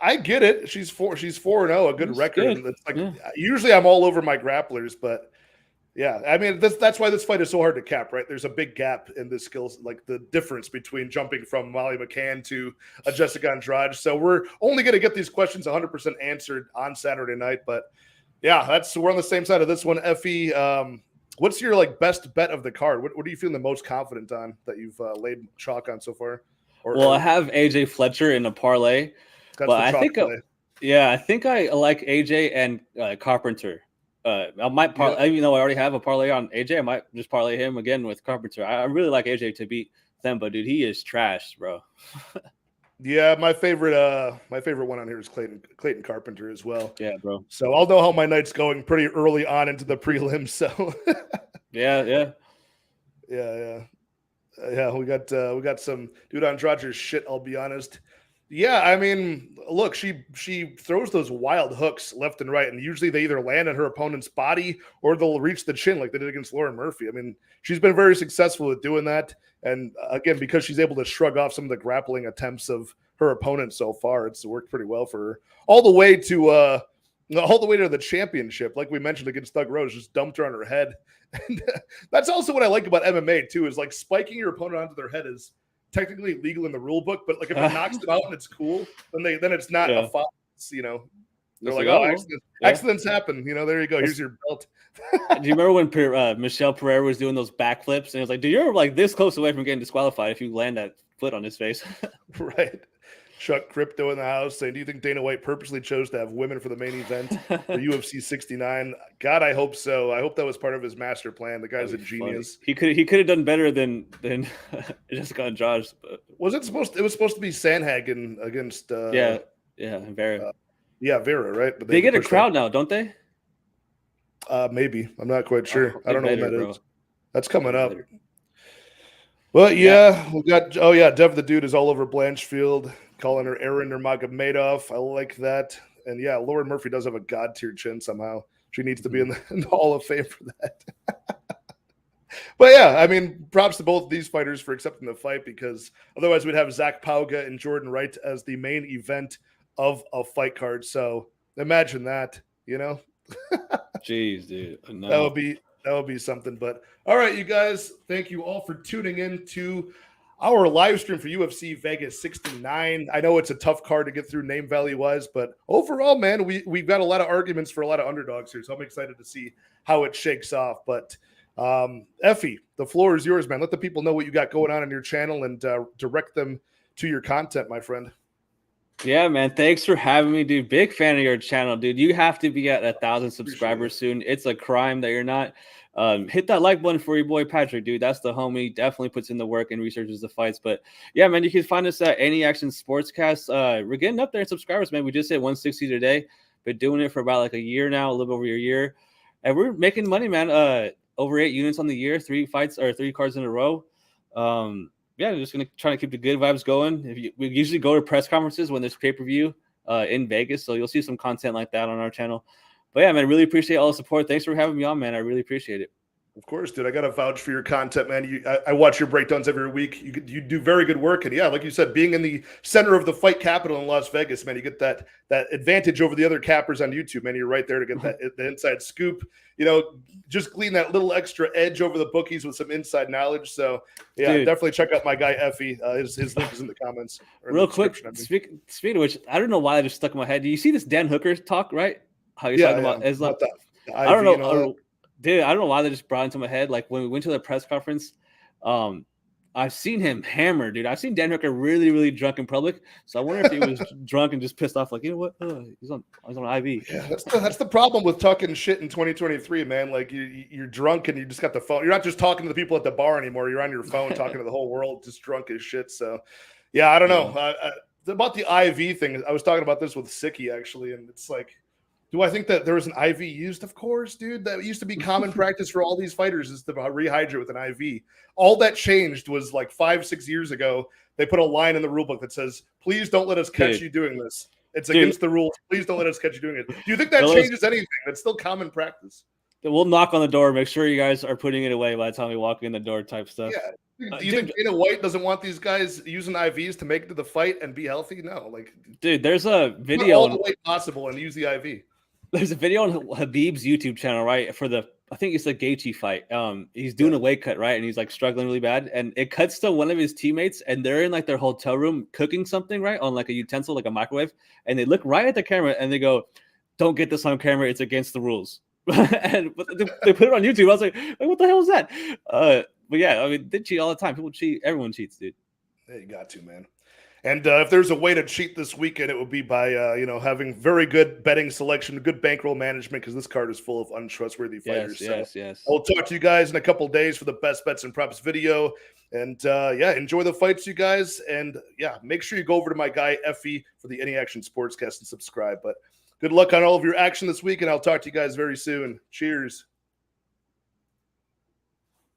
I get it. She's 4-0, a good record. Good. It's like usually I'm all over my grapplers, but yeah, I mean that's why this fight is so hard to cap, right? There's a big gap in the skills, like the difference between jumping from Molly McCann to Jessica Andrade. So we're only going to get these questions 100% answered on Saturday night, but yeah, we're on the same side of this one. Effie, What's your like best bet of the card? What are you feeling the most confident on that you've laid chalk on so far? I have AJ Fletcher in a parlay, that's but the I chalk think play. I think I like AJ and Carpenter. I might even though I already have a parlay on AJ, I might just parlay him again with Carpenter. I really like AJ to beat them, but dude, he is trash, bro. Yeah, my favorite one on here is Clayton Carpenter as well. Yeah, bro. So I'll know how my night's going pretty early on into the prelims. So yeah. We got some dude Andrade's shit. I'll be honest. Yeah, I mean, look, she throws those wild hooks left and right, and usually they either land on her opponent's body or they'll reach the chin like they did against Lauren Murphy. I mean, she's been very successful at doing that, and again, because she's able to shrug off some of the grappling attempts of her opponent so far, it's worked pretty well for her. All the way to the championship, like we mentioned against Doug Rose, just dumped her on her head. And that's also what I like about MMA too, is like spiking your opponent onto their head is technically legal in the rule book, but like if it knocks them out and it's cool, then it's not a foul. They're like, accidents happen. There you go. Here's your belt. Do you remember when Michelle Pereira was doing those backflips and it was like, dude, you're like this close away from getting disqualified if you land that foot on his face. Right. Chuck Crypto in the house saying, do you think Dana White purposely chose to have women for the main event for UFC 69? God, I hope so. I hope that was part of his master plan. The guy's a genius. Funny. He could have done better than Jessica Andrade. Was it supposed? It was supposed to be Sandhagen against. Vera. Vera, right? But they get a crowd now, don't they? Maybe. I'm not quite sure. I don't know what that is. That's coming up. Better. Well, we got. Dev the Dude is all over Blanchfield, calling her Erin Nurmagomedov. I like that. And yeah, Lauren Murphy does have a god tier chin somehow. She needs to be in the Hall of Fame for that. But yeah, I mean, props to both of these fighters for accepting the fight, because otherwise we'd have Zach Pauga and Jordan Wright as the main event of a fight card. So imagine that, Jeez, dude. No. That would be something. But all right, you guys, thank you all for tuning in to our live stream for UFC Vegas 69. I know it's a tough card to get through name value wise, but overall, man, we've got a lot of arguments for a lot of underdogs here. So I'm excited to see how it shakes off. But Effie, the floor is yours, man. Let the people know what you got going on your channel and direct them to your content, my friend. Yeah, man. Thanks for having me, dude. Big fan of your channel, dude. You have to be at 1,000 subscribers soon. It's a crime that you're not. Hit that like button for your boy Patrick, dude. That's the homie. Definitely puts in the work and researches the fights. But yeah, man, you can find us at AnyActionSportscast. We're getting up there in subscribers, man. We just hit 160 today. Been doing it for about like a year now, a little over a year, and we're making money, man. Over 8 units on the year, 3 cards in a row. Yeah, just gonna try to keep the good vibes going. We usually go to press conferences when there's pay-per-view in Vegas, so you'll see some content like that on our channel. But yeah, man, really appreciate all the support. Thanks for having me on, man. I really appreciate it. Of course, dude. I got to vouch for your content, man. I watch your breakdowns every week. You do very good work. And yeah, like you said, being in the center of the fight capital in Las Vegas, man, you get that advantage over the other cappers on YouTube, man. You're right there to get the inside scoop. Just glean that little extra edge over the bookies with some inside knowledge. So yeah, dude, definitely check out my guy Effie. His link is in the comments. Real quick, speaking of which, I don't know why I just stuck in my head. Do you see this Dan Hooker talk, right? How he's talking about Islam? I don't know. Dude, I don't know why they just brought into my head. Like when we went to the press conference, I've seen him hammer, dude. I've seen Dan Hooker really, really drunk in public. So I wonder if he was drunk and just pissed off, like, you know what? He's on IV. Yeah, that's the problem with talking shit in 2023, man. Like you're drunk and you just got the phone. You're not just talking to the people at the bar anymore. You're on your phone talking to the whole world, just drunk as shit. So yeah, I don't know. About the IV thing, I was talking about this with Sicky actually, and it's like, do I think that there was an IV used? Of course, dude. That used to be common practice for all these fighters is to rehydrate with an IV. All that changed was like 5-6 years ago. They put a line in the rule book that says, please don't let us catch you doing this. It's against the rules. Please don't let us catch you doing it. Do you think that changes anything? That's still common practice. We'll knock on the door. Make sure you guys are putting it away by the time we walk in the door type stuff. Yeah. Do you think Dana White doesn't want these guys using IVs to make it to the fight and be healthy? No. Like, dude, there's a video. All the way possible and use the IV. There's a video on Habib's YouTube channel, right? For I think it's the Gaethje fight. He's doing a weight cut, right? And he's like struggling really bad. And it cuts to one of his teammates, and they're in like their hotel room cooking something, right? On like a utensil, like a microwave. And they look right at the camera and they go, "Don't get this on camera. It's against the rules." but they put it on YouTube. I was like, what the hell is that? But yeah, I mean, they cheat all the time. People cheat. Everyone cheats, dude. Yeah, you got to, man. And if there's a way to cheat this weekend, it would be by having very good betting selection, good bankroll management, because this card is full of untrustworthy fighters. Yes. I'll talk to you guys in a couple days for the best bets and props video. And enjoy the fights, you guys. And make sure you go over to my guy Effie for the Any Action Sportscast and subscribe. But good luck on all of your action this week, and I'll talk to you guys very soon. Cheers.